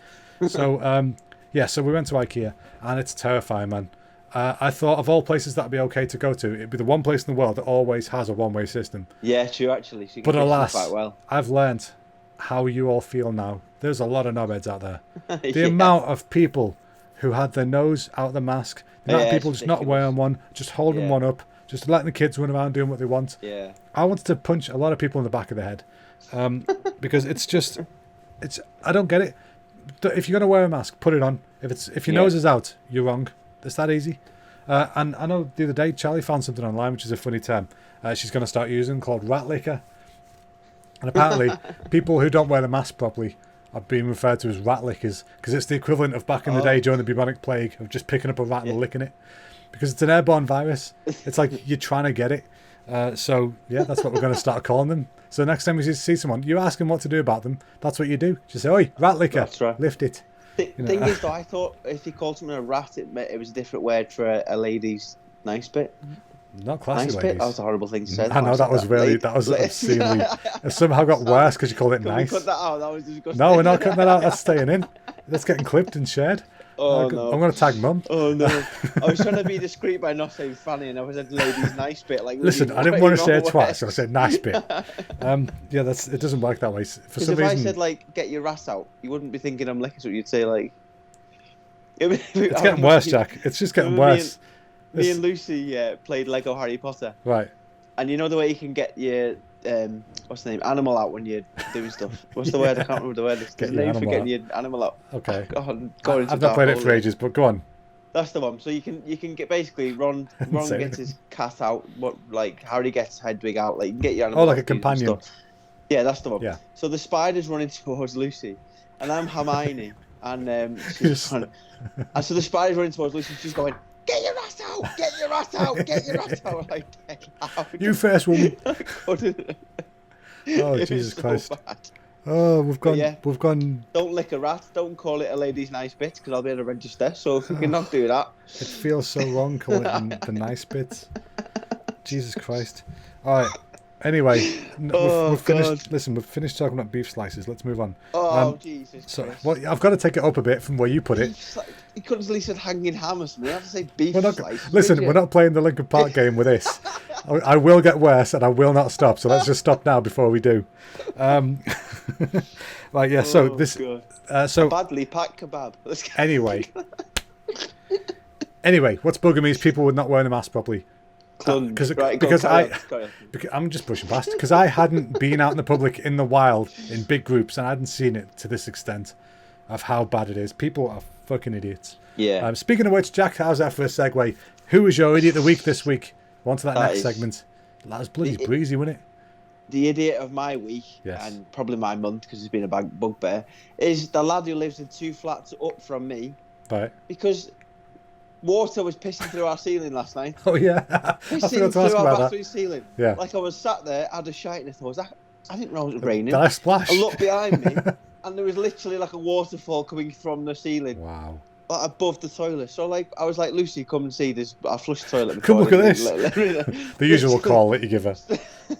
So so we went to IKEA, and it's terrifying, man. I thought of all places that'd be okay to go to, it'd be the one place in the world that always has a one-way system. Yeah, true, actually. So you But can fix them alas, quite well. I've learnt how you all feel now. There's a lot of knobheads out there. The Yeah. amount of people who had their nose out of the mask, the amount of Yeah, people it's just not ridiculous. wearing one, just holding Yeah. one up, just letting the kids run around doing what they want. Yeah. I wanted to punch a lot of people in the back of the head because I don't get it. If you're going to wear a mask, put it on. If your Yeah. nose is out, you're wrong. It's that easy. And I know the other day Charlie found something online, which is a funny term. She's going to start using called rat licker. And apparently, people who don't wear the mask properly are being referred to as rat lickers because it's the equivalent of back in the day during the bubonic plague of just picking up a rat and licking it. Because it's an airborne virus. It's like you're trying to get it. So, yeah, that's what we're going to start calling them. So next time you see someone, you ask them what to do about them. That's what you do. Just say, "Oi, rat licker, That's right. lift it." Thing is, though, I thought if you called someone a rat, it was a different word for a lady's nice bit. Not classy Nice ladies. bit? That was a horrible thing to say. I know that was obscenely. It somehow got worse because you called it Can we nice. cut that out? That was disgusting. No, we're not cutting that out. That's staying in. That's getting clipped and shared. Oh, I'm no. going to tag mum. Oh, no. I was trying to be discreet by not saying funny, and I was a lady's nice bit. Like, Listen, really I didn't want to right say it wrong twice, so way. I said nice bit. Yeah, it doesn't work that way. For Because some if I reason, said, like, get your rat out, you wouldn't be thinking I'm licking, so you'd say, like... it's getting worse, Jack. It's just getting worse. Me and Lucy played Lego Harry Potter. Right. And you know the way you can get your... what's the name? Animal out when you're doing stuff. What's the word? I can't remember the word. There's Get a your name for animal getting out. your animal out. Okay. God, I've not played it for ages, but go on. That's the one. So you can get basically Ron Say gets it. his cat out. Like Harry gets Hedwig out. Like you can get your animal. Oh, like a out, do some companion. stuff. Yeah, that's the one. Yeah. So the spider's running towards Lucy, and I'm Hermione, and she's trying to, and so the spider's running towards Lucy. She's going, "Get your rat out! Get your rat out! Get your rat out!" Like, get out. You first, woman. I couldn't. Oh, It was Jesus so Christ. bad. Oh, we've gone. yeah. We've gone. Don't lick a rat. Don't call it a lady's nice bit because I'll be able to register. So if we can not do that, It feels so wrong calling it the nice bits. Jesus Christ. All right. Anyway, Oh, we've finished. God. Listen, we've finished talking about beef slices. Let's move on. Oh, Jesus So, Christ. well, I've got to take it up a bit from where you put it. He could have at least said hanging ham or something. I have to say beef We're not, slices. listen, did we're you? not playing the Linkin Park game with this. I will get worse, and I will not stop. So let's just stop now before we do. Right, yeah. So Oh, this. God. So Badly packed kebab. Let's go. anyway, what's bugging me is people with not wearing a mask properly. Clunge. Because Right, go, because carry on, carry on. I'm just pushing past because I hadn't been out in the public in the wild in big groups and I hadn't seen it to this extent of how bad it is. People are fucking idiots. Yeah. Speaking of which, Jack, how's that for a segue? Who was your idiot of the week this week? On to that That next is- segment. That was bloody breezy, wasn't it? The idiot of my week, Yes. and probably my month because it's been a bugbear, is the lad who lives in 2 flats up from me Right. because water was pissing through our ceiling last night. Oh yeah, I Pissing forgot to through ask our about bathroom that. ceiling. Yeah. Like I was sat there, I had a shite and I thought, I didn't know it was raining. Did I splash? I looked behind me and there was literally like a waterfall coming from the ceiling, Wow. like above the toilet. So like I was like, Lucy, come and see this. I flushed the toilet. Come before look at I- this. The usual call that you give her.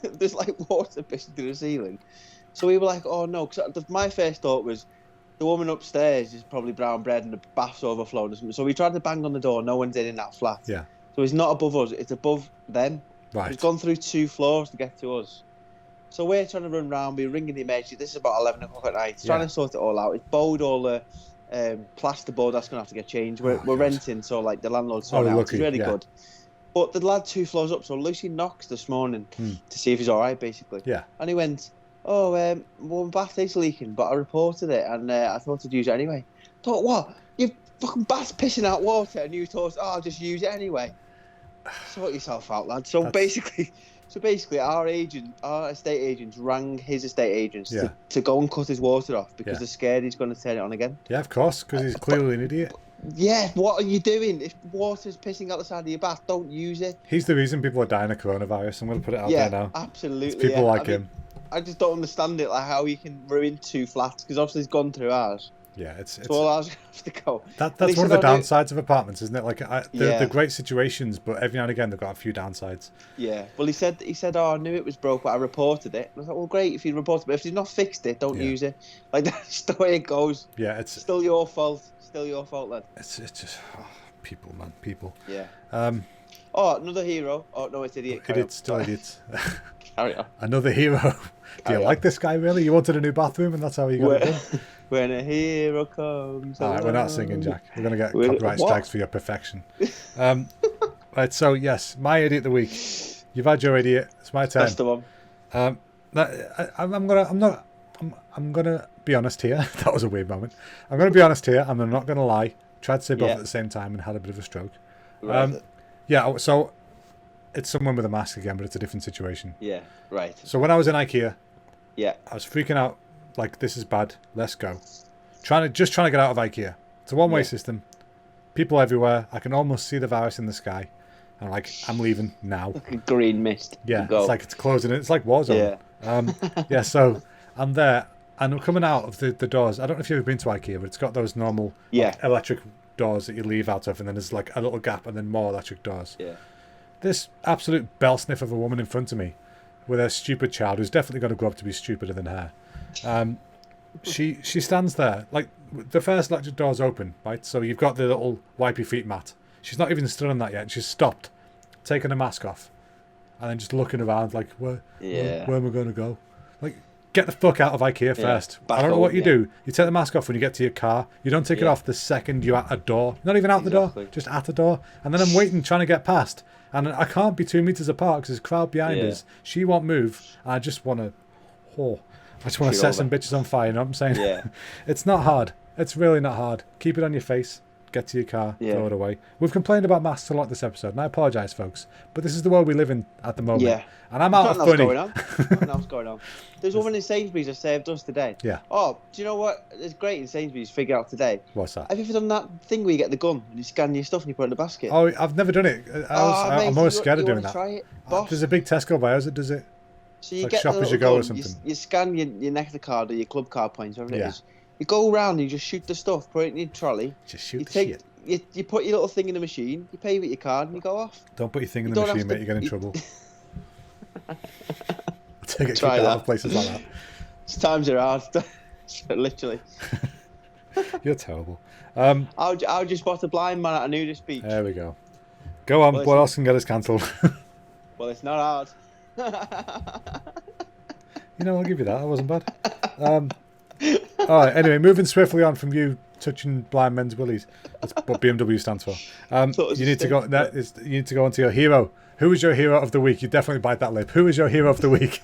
There's like water pissing through the ceiling. So we were like, oh no, because my first thought was the woman upstairs is probably brown bread and the bath's overflowed or something. So we tried to bang on the door, no one's in that flat. Yeah. So it's not above us, it's above them. Right. It's gone through 2 floors to get to us. So we're trying to run round, we're ringing the emergency. This is about 11 o'clock at night, trying Yeah. to sort it all out. It's bowed all the plasterboard, that's going to have to get changed. We're God. renting, so like the landlord's sorting out. lucky, It's really yeah. good. But the lad 2 floors up, so Lucy knocks this morning to see if he's all right, basically. Yeah. And he went, oh, well, my bath is leaking, but I reported it, and I thought I'd use it anyway. Thought, what? Your fucking bath's pissing out water, and you thought, oh, I'll just use it anyway. Sort yourself out, lad. So basically, our estate agents rang his estate agents Yeah. to go and cut his water off because Yeah. they're scared he's going to turn it on again. Yeah, of course, because he's clearly an idiot. Yeah, what are you doing? If water's pissing out the side of your bath, don't use it. He's the reason people are dying of coronavirus. I'm going to put it out Yeah, there now. absolutely. It's people yeah. like I mean, him. I just don't understand it, like how he can ruin 2 flats because obviously he's gone through ours. Yeah, it's So all ours have to go. that's he one of the said, "Oh, no." downsides of apartments, isn't it? Like they're Yeah. great situations, but every now and again they've got a few downsides. Yeah. Well, he said, oh, I knew it was broke, but I reported it. And I was like, well, great if you reported it, but if you've not fixed it, don't Yeah. use it. Like that's the way it goes. Yeah, it's Still your fault. Still your fault, lad. it's just people, man, people. Yeah. Um, Oh, another hero. Oh no, it's idiot. Carry idiots, still on. idiots. Carry on. Another hero. Do you Carry on. like this guy really? You wanted a new bathroom, and that's how you got it done. When a hero comes. All right, we're not along. singing, Jack. We're going to get We're- copyright what? strikes for your perfection. Right, so yes, my idiot of the week. You've had your idiot. It's my turn. That's the one. I'm gonna be honest here. That was a weird moment. I'm gonna be honest here. I'm not gonna lie. Tried to say both Yeah. at the same time and had a bit of a stroke. Right. Yeah. So it's someone with a mask again, but it's a different situation. Yeah. Right. So when I was in IKEA, Yeah. I was freaking out. Like, this is bad. Let's go. Trying to get out of IKEA. It's a one-way Yeah. system. People everywhere. I can almost see the virus in the sky. And I'm like, I'm leaving now. Green mist. Yeah, Go. it's like it's closing. It's like Warzone. Yeah. So I'm there, and I'm coming out of the doors. I don't know if you've ever been to IKEA, but it's got those normal Yeah. electric doors that you leave out of, and then there's like a little gap, and then more electric doors. Yeah. This absolute bell sniff of a woman in front of me, with her stupid child, who's definitely going to grow up to be stupider than her. She stands there, like the first electric door's open, right? So you've got the little wipe your feet mat. She's not even stood on that yet. She's stopped, taking her mask off, and then just looking around like, where am I going to go? Like, get the fuck out of IKEA first. back I don't know what home, you yeah. do. You take the mask off when you get to your car. You don't take it Yeah. off the second you're at a door. Not even out the Exactly. door, just at the door. And then I'm waiting, trying to get past. And I can't be 2 meters apart because there's a crowd behind Yeah. us. She won't move. I just want to... I just want to Shoot set over. some bitches on fire, you know what I'm saying? Yeah. It's not hard. It's really not hard. Keep it on your face. Get to your car. Yeah. Throw it away. We've complained about masks a lot this episode, and I apologise, folks. But this is the world we live in at the moment. Yeah. And I'm out of Nothing funny. else going on. Nothing else going on. There's a woman in Sainsbury's that saved us today. Yeah. Oh, do you know what? It's great in Sainsbury's. Figure out today. What's that? Have you ever done that thing where you get the gun and you scan your stuff and you put it in the basket? Oh, I've never done it. Mate, I'm always scared of you doing wanna that. Try it, boss? There's a big Tesco by us that does it. So you like get shop the as you little go or gun, something. You scan your Nectar card or your club card points, whatever Yeah. it is. You go around and you just shoot the stuff, put it in your trolley. Just shoot You the take shit. you put your little thing in the machine. You pay with your card and you go off. Don't put your thing in you the don't machine, have mate. to- You get in trouble. I take it, keep Try it out that. of places like that. Times are hard. Literally. You're terrible. How would you spot a blind man at a nudist beach? There we go. Go on. Well, What else can get us cancelled? Well, it's not hard. You know, I'll give you that. That wasn't bad. All right. Anyway, moving swiftly on from you touching blind men's willies. That's what BMW stands for. You need to go. You need to go on to your hero. Who is your hero of the week? You definitely bite that lip. Who is your hero of the week?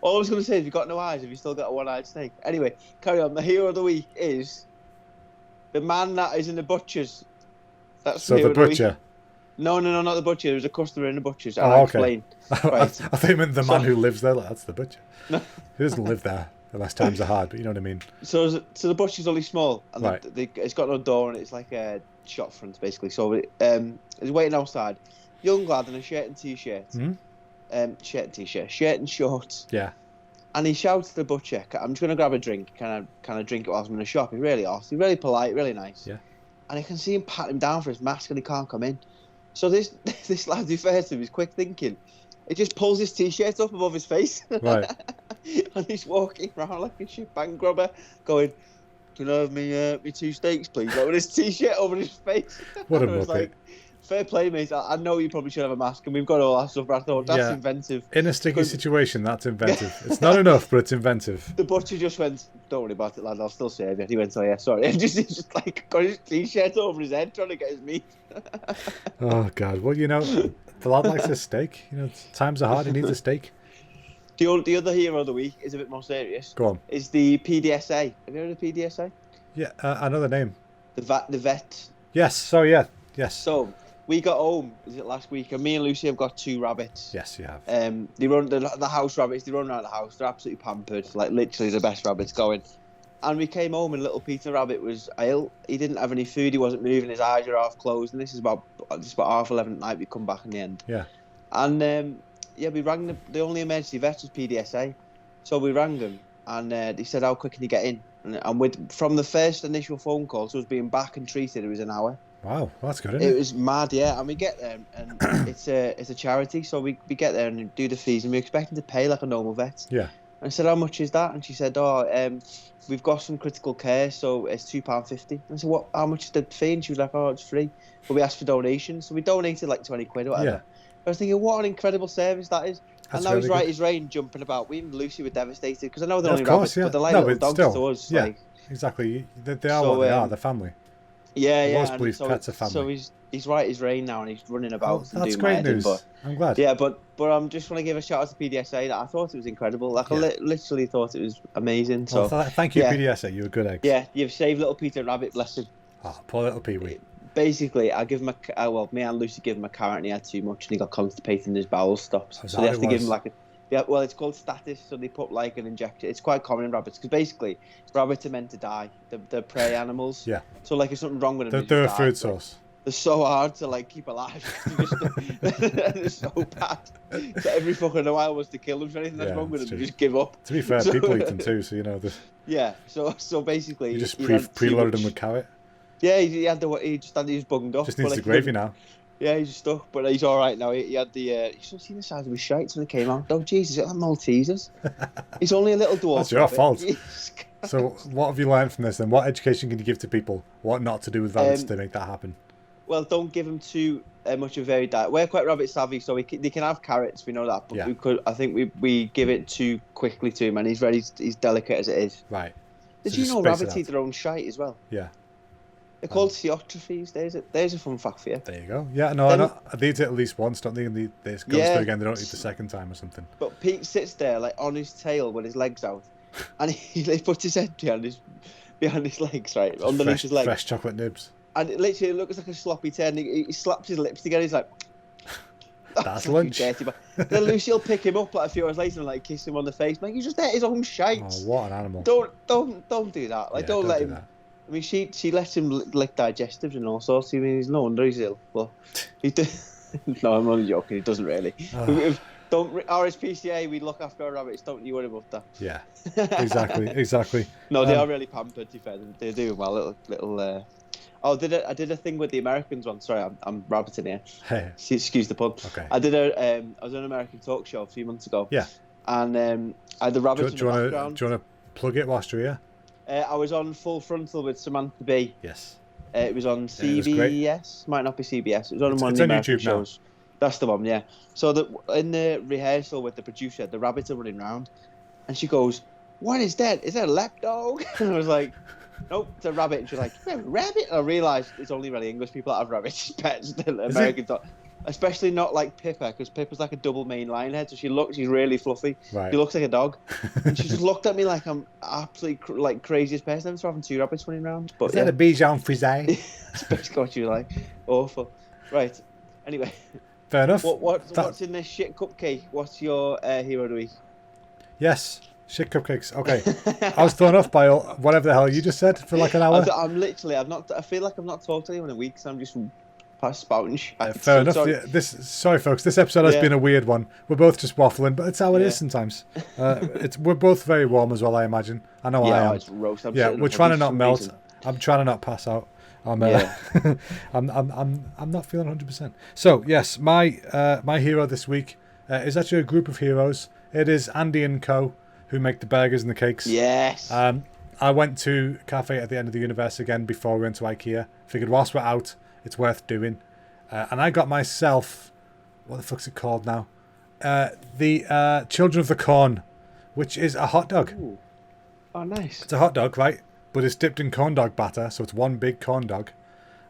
All I was going to say is, you've got no eyes. Have you still got a one-eyed snake? Anyway, carry on. The hero of the week is the man that is in the butcher's. That's So the butcher. No, not the butcher. There was a customer in the butcher's. Oh, I'll okay. explain. Right. I think you meant the man who lives there. Like, that's the butcher. No. He doesn't live there unless times are hard, but you know what I mean. So the butcher's only small, and Right. it's got no door, and it's like a shop front basically. So he's waiting outside. Young lad in a shirt and t-shirt. Shirt and shorts. Yeah. And he shouts to the butcher, "I'm just gonna grab a drink. Can I drink it whilst I'm in the shop?" He's really awesome. He's really polite, really nice. Yeah. And I can see him pat him down for his mask, and he can't come in. So this lad who first him is quick thinking. He just pulls his t-shirt up above his face. Right. And he's walking around like a shit bank robber, going, "Can I have me 2 steaks, please?" Like with his t-shirt over his face. What a And I was muppet. like, fair play, mate. I know you probably should have a mask, and we've got all that stuff, but I thought that's Yeah. inventive. In a sticky situation, that's inventive. It's not enough, but it's inventive. The butcher just went, "Don't worry about it, lad. I'll still save you." He went, "Oh yeah, sorry." He just like got his t-shirt over his head, trying to get his meat. Oh God. Well, you know, the lad likes a steak. You know, times are hard. He needs a steak. The other hero of the week is a bit more serious. Go on. Is the PDSA. Have you heard of the PDSA? Yeah, I know the name. The vet. Yes. So yeah. Yes. So we got home. Was it last week? And me and Lucy have got 2 rabbits. Yes, you have. They run the house rabbits. They run around the house. They're absolutely pampered. Like literally the best rabbits going. And we came home and little Peter Rabbit was ill. He didn't have any food. He wasn't moving. His eyes were half closed. And this is about 11:30 at night. We come back in the end. Yeah. And we rang the only emergency vet was PDSA. So we rang them and they said, "How quick can you get in?" And from the first initial phone call to us being back and treated, it was an hour. Wow, that's good, It isn't it? was mad, yeah. And we get there, and it's a charity, so we get there and do the fees, and we're expecting to pay like a normal vet. Yeah. And I said, "How much is that?" And she said, "We've got some critical care, so it's £2.50." And I said, "What? How much is the fee?" And she was like, "Oh, it's free." But we asked for donations, so we donated like 20 quid or whatever. Yeah. I was thinking, what an incredible service that is. That's and now he's really right good. as rain, jumping about. We and Lucy were devastated because I know they're Yeah, only of course, rabbits, yeah. but they're like No, little but dogs still, to us. yeah. Like, Exactly. They are So, what they are. They're family. yeah, I've always and believed so, pets are family. So he's right as rain now, and he's running about and That's doing my great head in, news. but I'm glad. yeah, but I'm just want to give a shout out to PDSA. That I thought it was incredible. Like Yeah. I literally thought it was amazing. So Well, thank you, yeah. PDSA. You were good eggs. yeah, you've saved little Peter Rabbit, bless him. Oh, poor little Pee-wee. Basically, I give him me and Lucy give him a carrot, and he had too much, and he got constipated, and his bowels stopped. Oh, is So that they what have to it give him was? like it's called status. So they put like an injection. It's quite common in rabbits because basically rabbits are meant to die. They're prey animals. Yeah. So like if something's wrong with them, They're a just food die. source. They're so hard to like keep alive. They're so bad. So every fucking while was to kill them. So anything that's Yeah, wrong with that's them, true. they just give up. To be fair, So- people eat them too, so you know, Yeah. So basically, you just he had too preloaded much- them with carrot. Yeah, he was bunged up. Just but, needs the like, gravy now. Yeah, he's stuck, but he's all right now. He had the. You should have seen the size of his shites when it came out. Oh Jesus, it's like Maltesers. He's only a little dwarf. That's your rabbit. fault. Jesus Christ. So, what have you learned from this then? What education can you give to people? What not to do with rabbits to make that happen? Well, don't give him too much of varied diet. We're quite rabbit savvy, so they can have carrots. We know that, but Yeah. I think we give it too quickly to him, and he's delicate as it is. Right. Did So you just know space it rabbits out. eat their own shite as well? Yeah. They're called theotrophes. There's a fun fact for you. There you go. Yeah, no, I Then- know. They eat it at least once, don't they? And they goes Yeah. through again. They don't eat the second time or something. But Pete sits there like on his tail with his legs out, and he puts his head behind his legs, right, underneath his legs, Fresh chocolate nibs. and it literally looks like a sloppy turd. And he slaps his lips together. He's like, That's fucking lunch. dirty, but then Lucy will pick him up like a few hours later and like kiss him on the face. Like, you just ate his own shite. Oh, what an animal. Don't do that. Like, Yeah, don't let do him. that. I mean, she lets him lick digestives and all sorts. I mean, he's no wonder he's ill. Well, no, I'm only joking. He doesn't really. Oh. RSPCA, we look after our rabbits. Don't you worry about that. Yeah, exactly. No, they Um, are really pampered. To be fair, they're doing well. Little. Oh, I did a thing with the Americans one. Sorry, I'm rabbiting here. Hey. Excuse the pun. Okay. I was on an American talk show a few months ago. Yeah. And I had the rabbit in the background. Do you want to plug it whilst you're here? I was on Full Frontal with Samantha Bee. Yes. It was on CBS. Might not be CBS. It was on one of the American shows. Now. That's the one, yeah. So in the rehearsal with the producer, the rabbits are running around, and she goes, "What is that? Is that a lapdog?" And I was like, "Nope, it's a rabbit." And she's like, "You have a rabbit?" And I realised it's only really English people that have rabbits as pets. Americans don't. Especially not like Pippa, because Pippa's like a double mane lion head, so she's really fluffy. Right. She looks like a dog, and she just looked at me like I'm absolutely like craziest person. I'm having 2 rabbits running around. But is that a Bichon Frise? It's basically what you like. Awful. Right. Anyway. Fair enough. What's in this shit cupcake? What's your hero of the week? Yes. Shit cupcakes. Okay. I was thrown off by whatever the hell you just said for like an hour. I feel like I've not talked to anyone in a week, so I'm just spouting. Fair enough. Sorry. Sorry, folks. This episode has been a weird one. We're both just waffling, but it's how it is sometimes. We're both very warm as well, I imagine. I know I am. It's roast. We're trying to not melt. I'm trying to not pass out. I'm not feeling 100%. So yes, my hero this week is actually a group of heroes. It is Andy and Co, who make the burgers and the cakes. Yes. I went to Cafe at the End of the Universe again before we went to IKEA. Figured whilst we're out, it's worth doing. And I got myself, what the fuck's it called now? The Children of the Corn, which is a hot dog. Ooh. Oh, nice. It's a hot dog, right? But it's dipped in corn dog batter, so it's one big corn dog.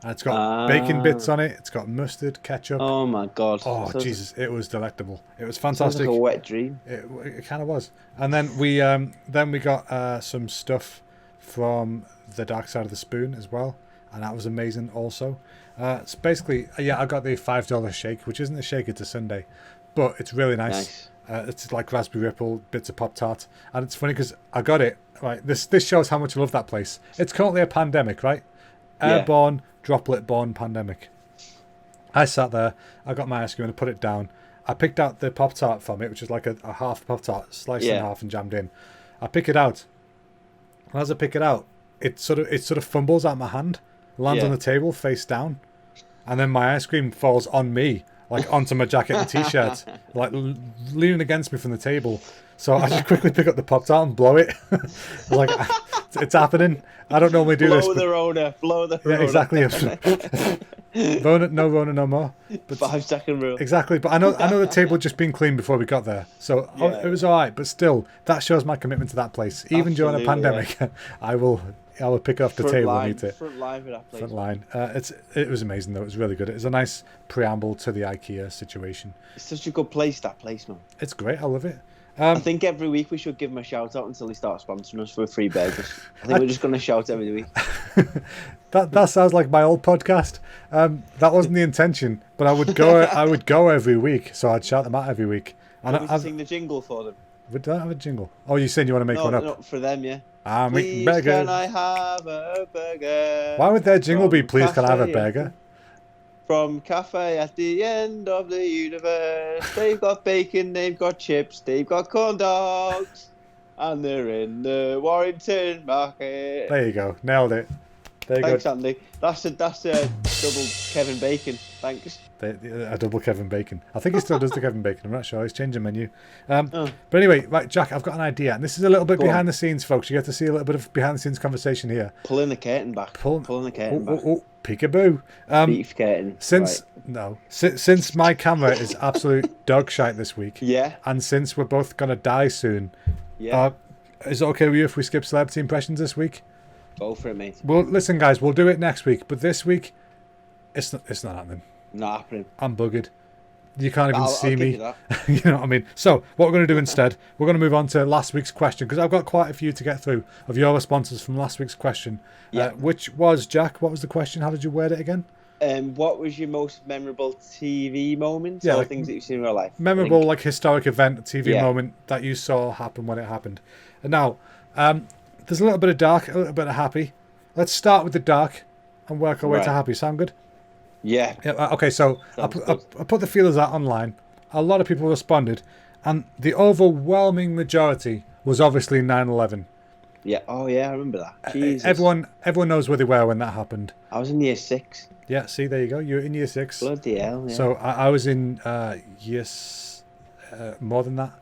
And it's got bacon bits on it. It's got mustard, ketchup. Oh, my God. Oh, Jesus. It was delectable. It was fantastic. Sounds like a wet dream. It kind of was. And then we got some stuff from the Dark Side of the Spoon as well. And that was amazing also. It's basically, I got the $5 shake, which isn't a shake, it's a sundae. But it's really nice. It's like raspberry ripple, bits of Pop-Tart. And it's funny because I got it. Right, this shows how much I love that place. It's currently a pandemic, right? Airborne, droplet-borne pandemic. I sat there, I got my ice cream and I put it down. I picked out the Pop-Tart from it, which is like a half Pop-Tart, sliced in half and jammed in. I pick it out. And as I pick it out, it sort of fumbles out of my hand, lands on the table face down, and then my ice cream falls on me, like onto my jacket and t-shirt, like leaning against me from the table. So I just quickly pick up the Pop-Tart and blow it. Like, it's happening. I don't normally do this. Blow the Rona. Yeah, exactly. Rona, no more. But 5-second rule. Exactly. But I know the table had just been cleaned before we got there. So it was all right. But still, that shows my commitment to that place. Even during a pandemic, I will pick up the table and eat it. Front line for that place. Front line. It was amazing, though. It was really good. It was a nice preamble to the IKEA situation. It's such a good place, that place, man. It's great. I love it. I think every week we should give him a shout out until he starts sponsoring us for free burgers. I think we're just going to shout every week. That sounds like my old podcast. That wasn't the intention, but I would go every week, so I'd shout them out every week. And I'd sing the jingle for them. Would I have a jingle? Oh, you saying you want to make one up? No, for them, yeah. Please, can I have a burger? Why would their jingle be "Please, can I have a burger"? From Cafe at the End of the Universe. They've got bacon, they've got chips, they've got corn dogs, and they're in the Warrington Market. There you go, nailed it. There you Thanks, go. Andy. That's a double Kevin Bacon. Thanks. A double Kevin Bacon. I think he still does the Kevin Bacon. I'm not sure. He's changing menu. But anyway, right, Jack, I've got an idea, and this is a little bit behind the scenes, folks. You get to see a little bit of behind the scenes conversation here. Pulling the curtain back. Pulling the curtain back. Peekaboo. Beef curtain. Since my camera is absolute dog shite this week. Yeah. And since we're both gonna die soon. Yeah. Is it okay with you if we skip celebrity impressions this week? Go for it, mate. Well, listen, guys, we'll do it next week, but this week, it's not happening. Not happening. I'm buggered. You can't even see me. You You know what I mean? So, what we're going to do instead, we're going to move on to last week's question, because I've got quite a few to get through of your responses from last week's question. Yeah. Which was, Jack, what was the question? How did you word it again? What was your most memorable TV moment? Yeah, or things that you've seen in real life? Memorable, like historic event, TV moment that you saw happen when it happened. And now, there's a little bit of dark, a little bit of happy. Let's start with the dark and work our way to happy. Sound good? Yeah. Okay, so I put the feelers out online. A lot of people responded, and the overwhelming majority was obviously 9/11. Yeah. Oh yeah, I remember that. Jesus. Everyone knows where they were when that happened. I was in year 6. Yeah, see, there you go. You're in year 6. Bloody hell. Yeah. So I was in more than that.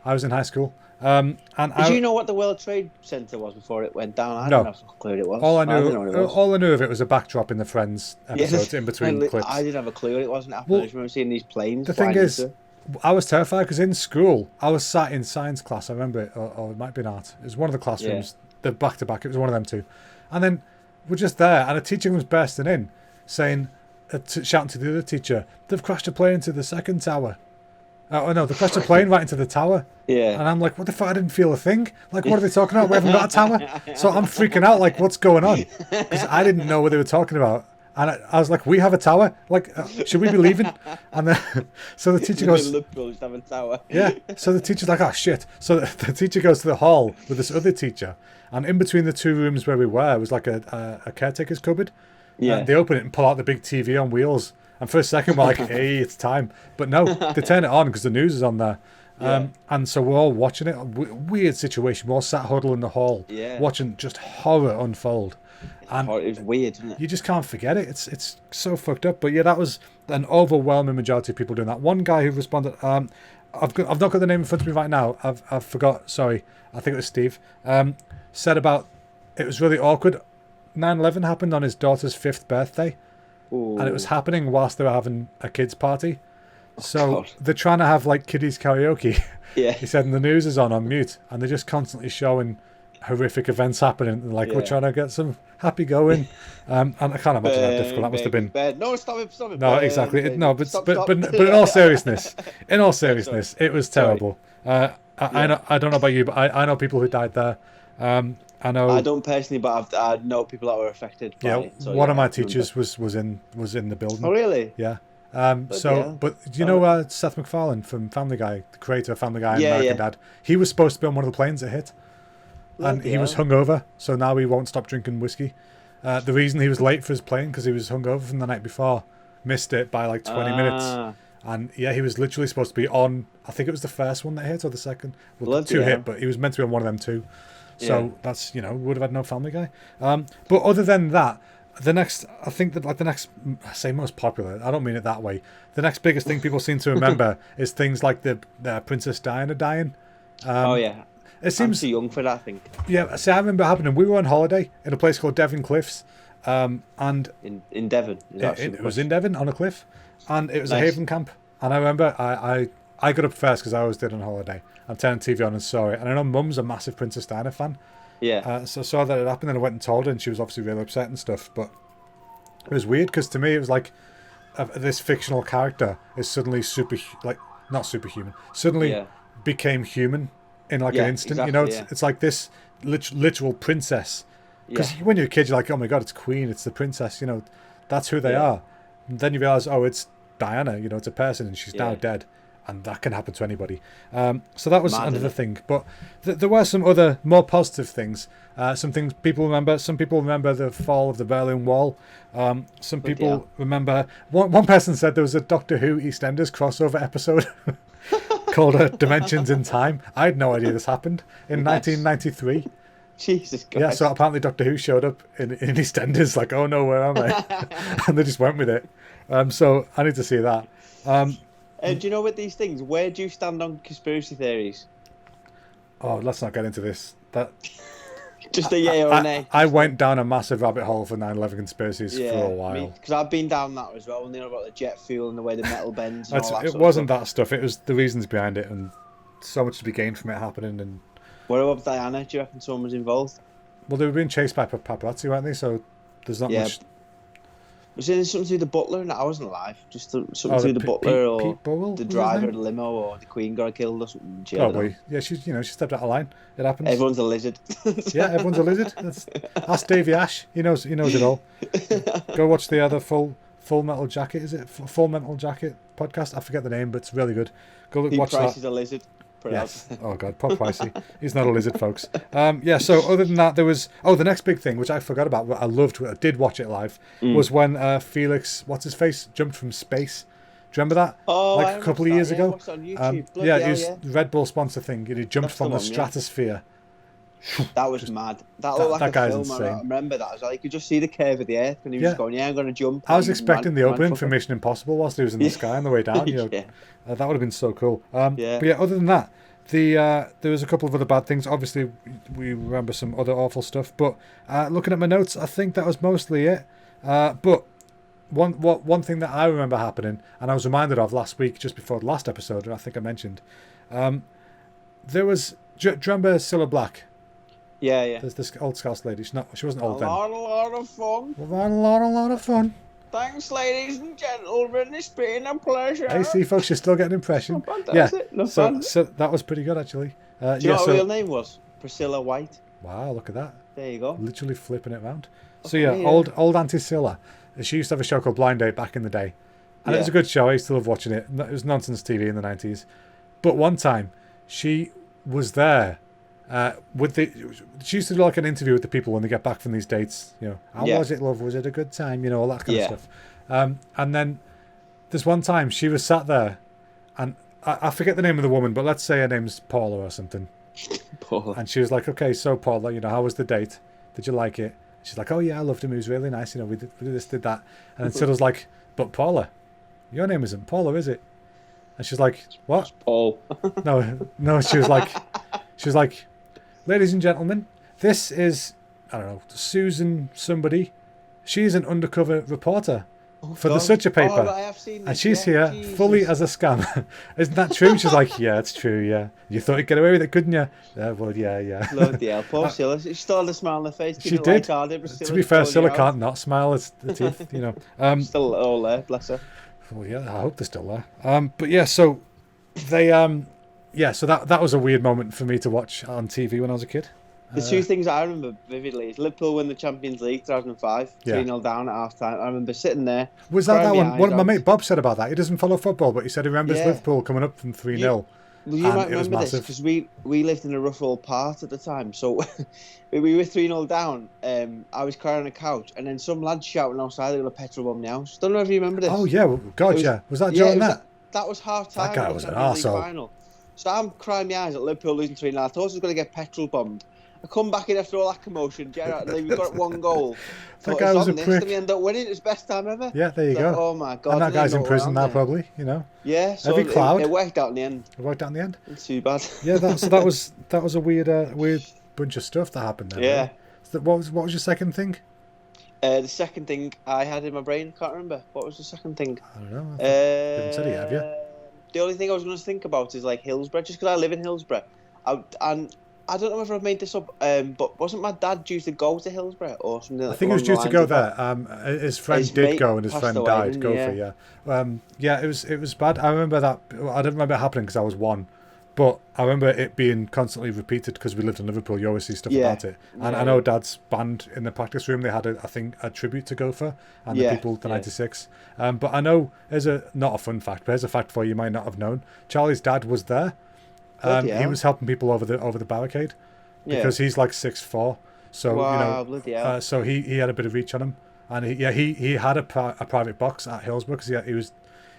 I was in high school. And Did you know what the World Trade Center was before it went down? I No. didn't have a clue what it was. all I didn't know what it was. all I knew of it was a backdrop in the Friends Yeah, episodes in between clips. I didn't have a clue what it was. I Well, just remember seeing these planes. The thing flying is, into it. I was terrified because in school I was sat in science class. I remember it, or it might be in art. It was one of the classrooms. They're back to back. It was one of them two, and then we're just there, and a teacher was bursting in, saying, shouting to the other teacher, "They've crashed a plane into the second tower." Oh no, they crashed a plane right into the tower. Yeah. And I'm like, what the fuck? I didn't feel a thing. Like, what are they talking about? We haven't got a tower. So I'm freaking out, like, what's going on? Because I didn't know what they were talking about. And I was like, we have a tower? Like, should we be leaving? And then, so the teacher goes, Liverpool just have a tower. yeah. So the teacher's like, oh, shit. So the teacher goes to the hall with this other teacher. And in between the two rooms where we were was like a caretaker's cupboard. Yeah. And they open it and pull out the big TV on wheels. And for a second, we're like, hey, it's time. But no, they turn it on because the news is on there. And so we're all watching it. Weird situation. We're all sat huddled in the hall, watching just horror unfold. And it was weird, isn't it? you just can't forget it. It's so fucked up. But yeah, that was an overwhelming majority of people doing that. One guy who responded, I've not got the name in front of me right now. I've forgot. Sorry, I think it was Steve. Said about it was really awkward. 9/11 happened on his daughter's 5th birthday. Ooh. And it was happening whilst they were having a kids' party. So God. they're trying to have like kiddies karaoke. Yeah. He said, and the news is on mute, and they're just constantly showing horrific events happening. Like we're trying to get some happy going, and I can't imagine how difficult that must have been. No, stop it. No, exactly. Stop. But in all seriousness, it was terrible. I don't know about you, but I know people who died there. I know. I don't personally, but I know people that were affected. By it, so one of my teachers was in the building. Oh really? Yeah. But do you know Seth MacFarlane from Family Guy, the creator of Family Guy and American Dad? He was supposed to be on one of the planes that hit, and he was hungover, so now he won't stop drinking whiskey. The reason he was late for his plane because he was hungover from the night before, missed it by like 20 minutes. And yeah, he was literally supposed to be on, I think it was the first one that hit or the second. Well, two hit, but he was meant to be on one of them too. So that's, would have had no Family Guy. But other than that, the next, I say most popular, I don't mean it that way. The next biggest thing people seem to remember is things like the Princess Diana dying. It seems I'm too young for that, I think. Yeah, see, I remember it happening. We were on holiday in a place called Devon Cliffs. And in Devon. It was in Devon on a cliff. And it was Nice. a haven camp. And I remember I got up first because I always did on holiday. I turned the TV on and saw it. And I know Mum's a massive Princess Diana fan. Yeah. So I saw that it happened and I went and told her and she was obviously really upset and stuff. But it was weird because to me it was like this fictional character is suddenly not superhuman. Suddenly became human in like an instant. Exactly, It's like this literal princess. Because when you're a kid, you're like, oh my God, it's Queen, it's the princess. That's who they are. And then you realise, oh, it's Diana. It's a person and she's now dead. And that can happen to anybody. So that was another thing. But there were some other more positive things. Some things people remember. Some people remember the fall of the Berlin Wall. Some people remember... One person said there was a Doctor Who EastEnders crossover episode called Dimensions in Time. I had no idea this happened in 1993. Jesus Christ. Yeah, so apparently Doctor Who showed up in EastEnders like, oh no, where am I? And they just went with it. So I need to see that. Do you know with these things, where do you stand on conspiracy theories? Oh, let's not get into this. Just a yay or nay. I went down a massive rabbit hole for 9/11 conspiracies for a while. Because I've been down that as well, and they know about the jet fuel and the way the metal bends and all that It sort wasn't of stuff. that stuff. It was the reasons behind it and so much to be gained from it happening. And What about Diana? Do you reckon someone was involved? well, they were being chased by paparazzi, weren't they? So there's not much... Was there something to do with the butler? No, I wasn't alive. Just something to do with the butler or Pete Burwell, the was his driver name? of the limo or the Queen got killed or something. She, I don't know. Probably. Yeah, she stepped out of line. It happens. Everyone's a lizard. Yeah, everyone's a lizard. Ask Davey Ash. He knows it all. Go watch the other Full Metal Jacket. Is it Full Metal Jacket podcast? I forget the name, but it's really good. Go watch Price that. is a lizard. Yes. Oh God, Paul Pricey. He's not a lizard, folks. So other than that, there was the next big thing which I forgot about. But I loved. I did watch it live. Was when Felix, what's his face, jumped from space. Do you remember that? Oh, like a couple of years ago. I watched it on YouTube. It was Red Bull sponsor thing. He jumped from the the one, stratosphere That was mad. That looked like that a guy's film. I insane. remember that. You could just see the curve of the earth, and he was Yeah. just going, "Yeah, I'm going to jump." I was and expecting the ran opening for for it. Mission Impossible whilst he was in the Yeah. sky on the way down. You know, Yeah. that would have been so cool. Yeah. But yeah, other than that, there was a couple of other bad things. Obviously, we remember some other awful stuff. But looking at my notes, I think that was mostly it. But one thing that I remember happening, and I was reminded of last week, just before the last episode, and I think I mentioned, there was. Do you remember Cilla Black? Yeah, yeah. There's this old Scouse lady. She wasn't old A then. lot of fun. A lot of fun. Thanks, ladies and gentlemen. It's been a pleasure. Hey, see, folks, you're still getting an impression. Not bad, Yeah. is it? Not So, bad. so that was pretty good, actually. Do you know yeah. what So, her real name was? Priscilla White. wow, look at that. There you go. Literally flipping it around. So Okay, yeah, yeah. old Auntie Scylla. She used to have a show called Blind Date back in the day, and it was a Yeah. good show. I used to love watching it. It was nonsense TV in the 90s. But one time, she was there she used to do like an interview with the people when they get back from these dates. You know, how Yeah. was it, love? Was it a good time? You know, all that kind Yeah. of stuff. And then there's one time she was sat there, and I forget the name of the woman, but let's say her name's Paula or something. Paul. And she was like, "Okay, so Paula, you know, how was the date? Did you like it?" She's like, "Oh yeah, I loved him. He was really nice. You know, we did this, did that." And then Cyril's like, "But Paula, your name isn't Paula, is it?" And she's like, "What?" Paul. No. She was like, "Ladies and gentlemen, this is, I don't know, Susan somebody. She's an undercover reporter for the God. Such a paper. Oh, I have seen And this, she's yeah. here Jesus. fully as a scam. Isn't that true?" She's like, "Yeah, it's true, yeah. You thought you'd get away with it, couldn't you?" Well, yeah. Bloody hell, poor Scylla. She still had a smile on her face. She didn't did. Like I did, but To Scylla be fair, told you Scylla out. can't not smile. It's the teeth, you know. Still all there, bless her. Well, yeah, I hope they're still there. But yeah, so they, so that was a weird moment for me to watch on TV when I was a kid. The two things I remember vividly is Liverpool win the Champions League 2005, Yeah. 3-0 down at half time. I remember sitting there. Was that crying that my one? One of my eyes mate out. Bob said about that. He doesn't follow football, but he said he remembers Yeah. Liverpool coming up from 3-0. Well, you And might it was remember this massive. because we lived in a rough old part at the time. So we were 3-0 down. I was crying on the couch, and then some lad shouting outside, "They're going to petrol bomb the house." Don't know if you remember this. Oh yeah, well, God, It was- yeah. Was that Yeah, Joe it and was- that? That was half time. That guy of the was an Champions League arsehole. final. So I'm crying my eyes at Liverpool losing 3-0. I thought I was going to get petrol bombed. I come back in after all that commotion. Gerrard, we've got one goal. That Thought guy it's was a on this, prick. and we end up winning. It's best time ever. Yeah, there you It's go. like, oh my God. And that they guy's in know prison now, around there. probably. You know, Yeah. So Every cloud. It worked out in the end. it worked out in the end. Not too bad. Yeah, that was a weird bunch of stuff that happened there. Yeah. Really. So what was your second thing? The second thing I had in my brain, I can't remember. What was the second thing? I don't know. haven't said it yet, have you? The only thing I was going to think about is like Hillsborough, just because I live in Hillsborough. And I don't know if I've made this up, but wasn't my dad due to go to Hillsborough or something? I Like think he was along due the to go lines of that? there. His friend His did mate go, and his passed friend away, died. didn't Go he? for yeah. It was bad. I remember that. I don't remember it happening because I was one, but I remember it being constantly repeated because we lived in Liverpool. You always see stuff Yeah. about it, and Yeah, I know yeah. Dad's band in the practice room. They had a tribute to Gopher and the Yeah, people the yeah. '96. But I know not a fun fact, but here's a fact for you might not have known. Charlie's dad was there. Bloody He hell. was helping people over the barricade Yeah. because he's like 6'4". So Wow, bloody hell. so he had a bit of reach on him, and he had a private box at Hillsborough because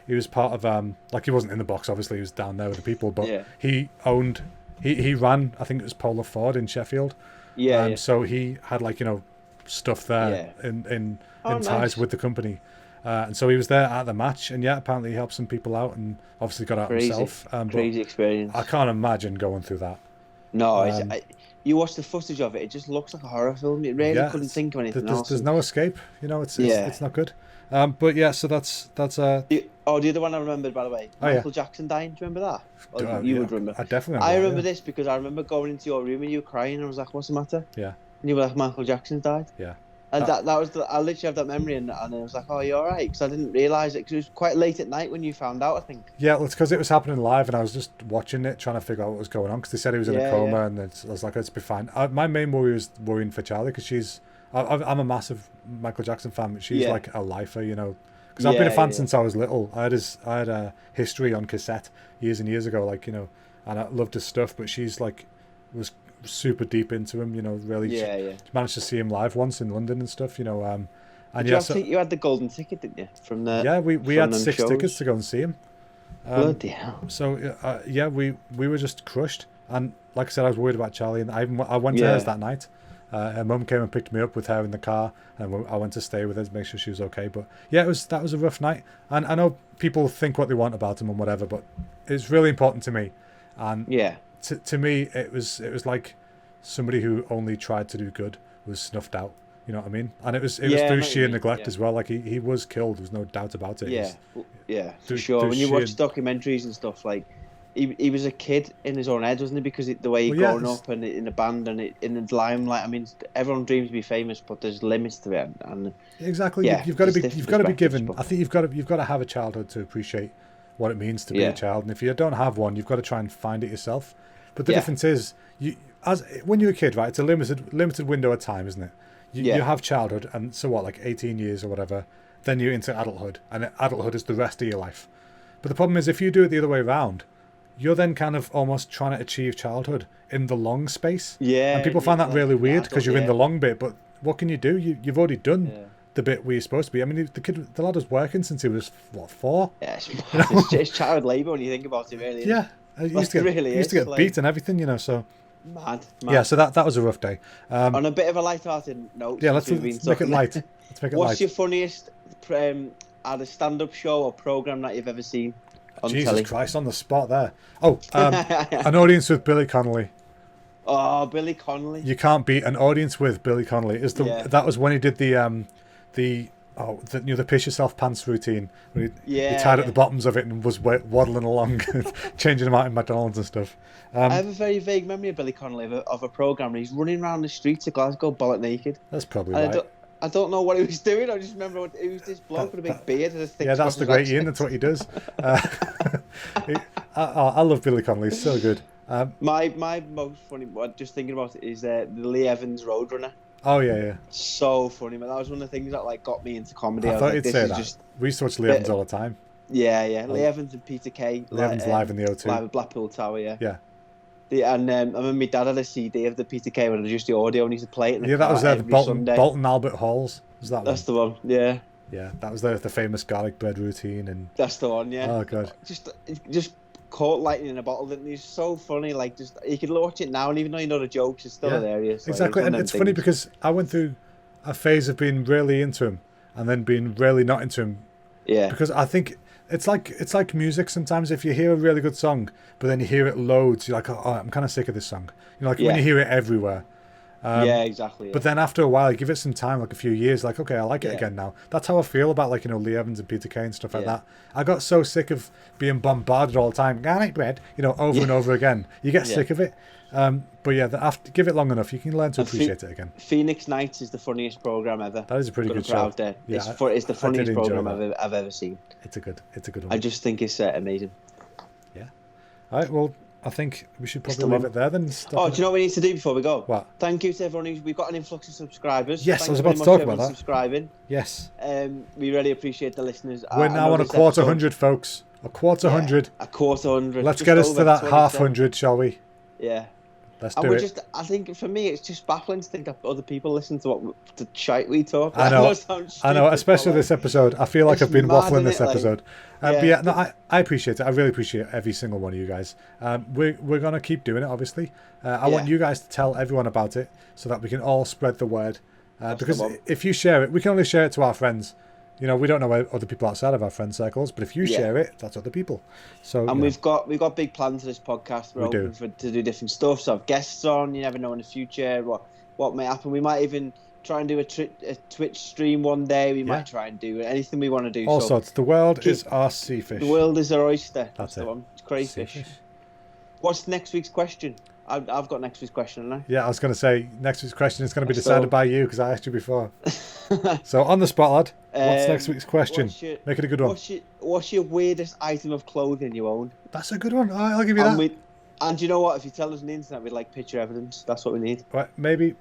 he was part of like he wasn't in the box, obviously he was down there with the people, but Yeah. he owned he ran, I think it was Polar Ford in Sheffield. Yeah. So he had like stuff there in Oh, ties nice. with the company. And so he was there at the match, and yeah, apparently he helped some people out, and obviously got out Crazy. himself. But Crazy experience. I can't imagine going through that. No, Um, you watch the footage of it, it just looks like a horror film. You really Yeah, couldn't think of anything else. There's no escape. It's Yeah. it's not good. But yeah, so that's The other one I remembered, by the way, Oh, yeah. Michael Jackson dying. Do you remember that? Or you yeah, would remember. I definitely I remember remember that, this because I remember going into your room and you were crying, and I was like, "What's the matter?" Yeah. And you were like, "Michael Jackson's died." Yeah. And that was I literally have that memory, and I was like, "Oh, you're all right," because I didn't realise it because it was quite late at night when you found out. I think. Yeah, well, it's because it was happening live, and I was just watching it, trying to figure out what was going on. Because they said he was in a Yeah, coma, yeah. and I was like, "Let's be fine." My main worry was worrying for Charlie because I'm a massive Michael Jackson fan, but she's Yeah. like a lifer, Because I've been a Yeah, fan yeah. since I was little. I had a history on cassette years and years ago, and I loved his stuff. But she's was super deep into him, really. Yeah, yeah. She managed to see him live once in London and stuff, and Did yeah, you had the golden ticket, didn't you? From the yeah, we from had them 6 shows? tickets to go and see him. Bloody hell. So yeah, we were just crushed. And like I said, I was worried about Charlie, and I went to hers that night. Her mum came and picked me up with her in the car, and I went to stay with her to make sure she was okay. But yeah, that was a rough night. And I know people think what they want about him and whatever, but it's really important to me. And Yeah. to me, it was like somebody who only tried to do good was snuffed out. You know what I mean? And it was Yeah, I know through what you sheer mean, neglect yeah. as well. Like he was killed. There's no doubt about it. Yeah, yeah, for through- sure. through When you watch sheer- documentaries and stuff, like he was a kid in his own head, wasn't he? Because the way he Well, yeah, grown it's- up and in a band and in the limelight. I mean, everyone dreams to be famous, but there's limits to it. And Exactly. Yeah, You've got to it's be. different You've got to be perspectives, given. but- I think you've got to have a childhood to appreciate what it means to be Yeah. a child. And if you don't have one, you've got to try and find it yourself. But the Yeah. difference is, when you're a kid, right? It's a limited window of time, isn't it? You Yeah. have childhood, and so what, like 18 years or whatever. Then you're into adulthood, and adulthood is the rest of your life. But the problem is, if you do it the other way around, you're then kind of almost trying to achieve childhood in the long space. yeah, And people find that like really the weird because adult, you're in yeah. the long bit. But what can you do? You've already done Yeah. the bit where you're supposed to be. I mean, the lad was working since he was what, 4? Yeah, it's child labour when you think about it, really. Yeah, he used Like, to get really he used to is, get like- beat and everything, you know. So Mad. yeah, so that was a rough day. On a bit of a light-hearted note. Yeah, since let's we've been make it talking- light. Let's make it What's light. your funniest either stand-up show or program that you've ever seen on Jesus telly? Christ, on the spot there. Oh, an audience with Billy Connolly. Oh, Billy Connolly. You can't beat an audience with Billy Connolly. Yeah. That was when he did the piss yourself pants routine. When he Yeah, tied up yeah. the bottoms of it and was waddling along, changing them out in McDonald's and stuff. I have a very vague memory of Billy Connolly of a program where he's running around the streets of Glasgow bollock naked. That's probably And right. I don't know what he was doing. I just remember it was this bloke with a big beard and a thick Yeah, that's the Scottish great Ian. That's what he does. I love Billy Connolly. He's so good. My most funny one, just thinking about it, is the Lee Evans Roadrunner. Oh yeah. So funny, man. That was one of the things that like got me into comedy. I was thought like, you'd this say is that. just We used to watch Lee Evans all the time. yeah. Lee Evans and Peter Kay. Lee Evans live in the O2. Live at Blackpool Tower, yeah. Yeah. And I remember my dad had a CD of the Peter Kay when it was just the audio and he used to play it in the Yeah, that car was the every Sunday. Bolton Albert Halls. Was that That's one? the one, yeah. Yeah, that was the famous garlic bread routine and That's the one, yeah. oh god. Just caught lightning in a bottle, and he's so funny. Like, just you could watch it now, and even though you know the jokes, it's still Yeah, hilarious. Like, Exactly, one and of them it's funny things. because I went through a phase of being really into him and then being really not into him yeah, because I think it's like music. Sometimes if you hear a really good song, but then you hear it loads, you're like, oh, I'm kind of sick of this song. You know, like when Yeah. you hear it everywhere. yeah, exactly. Yeah. But then after a while, you give it some time, like a few years, like, okay, I like it Yeah. again now. That's how I feel about, like, you know, Lee Evans and Peter Kay and stuff like Yeah. that. I got so sick of being bombarded all the time, garlic bread, you know, over and over again. You get Yeah. sick of it. But yeah, after give it long enough, you can learn to And appreciate it again. Phoenix Nights is the funniest program ever. That is a pretty Gonna good put it show. out there. Yeah, It's the I funniest did enjoy program that. I've ever seen. It's a good one. I just think it's amazing. All right, well, I think we should It's probably the leave one. it there then. Stop Oh, it. do you know what we need to do before we go? What? Thank you to everyone we've got an influx of subscribers. Yes, Thank I was you about very to much talk everyone about that. Subscribing. Yes. We really appreciate the listeners. We're I now know on a this quarter episode- 100, folks. A quarter Yeah, 100. A quarter 100. Let's just get us to over that half 27. 100, shall we? Yeah. Let's And do we're it. I think for me, it's just baffling to think that other people listen to the shite we talk. I know, sound I know, stupid, especially but, this episode. I feel like it's I've been mad, waffling innit? this Like, episode. But yeah. yeah, no, I appreciate it. I really appreciate every single one of you guys. We're going to keep doing it, obviously. I want Yeah. you guys to tell everyone about it so that we can all spread the word. Because the one. if you share it, we can only share it to our friends. You know, we don't know other people outside of our friend circles, but if you Yeah. share it, that's other people. So, And you know, we've got big plans for this podcast. We're We do. open to do different stuff. So have guests on. You never know in the future what may happen. We might even try and do a Twitch stream one day. We Yeah. might try and do anything we want to do. all so sorts. The world keep- is our sea fish. the world is our oyster. That's the it. one. It's crayfish. Sea fish. What's next week's question? I've got next week's question, haven't Yeah, I was going to say, next week's question is going to be So- decided by you because I asked you before. I? So, on the spot, lad, what's Um, next week's question? Make it a good one. What's your weirdest item of clothing you own? That's a good one. All right, I'll give you And, that. and you know what? If you tell us on the internet, we'd like picture evidence. That's what we need. Right, maybe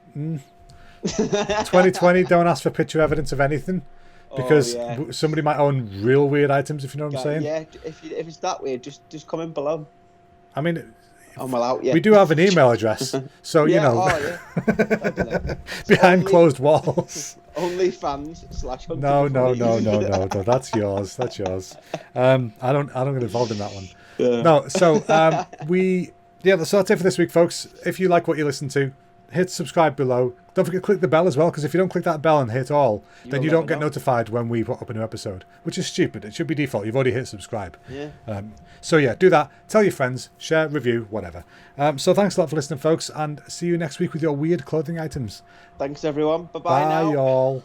2020, don't ask for picture evidence of anything because Oh, yeah. somebody might own real weird items, if you know what I'm saying. Yeah, if it's that weird, just comment below. I mean, I'm well out. Yeah. we do have an email address, so, Yeah, you know, oh, yeah. That'd be nice. behind only- closed walls. OnlyFans / No, that's yours. That's yours. I don't get involved in that one. Yeah. No, so Yeah, so that's it for this week, folks. If you like what you listen to, hit subscribe below. Don't forget to click the bell as well, because if you don't click that bell and hit all, then you don't get notified when we put up a new episode, which is stupid. It should be default. You've already hit subscribe. Yeah. So yeah, do that. Tell your friends, share, review, whatever. So thanks a lot for listening, folks, and see you next week with your weird clothing items. Thanks, everyone. Bye-bye Bye, now. y'all.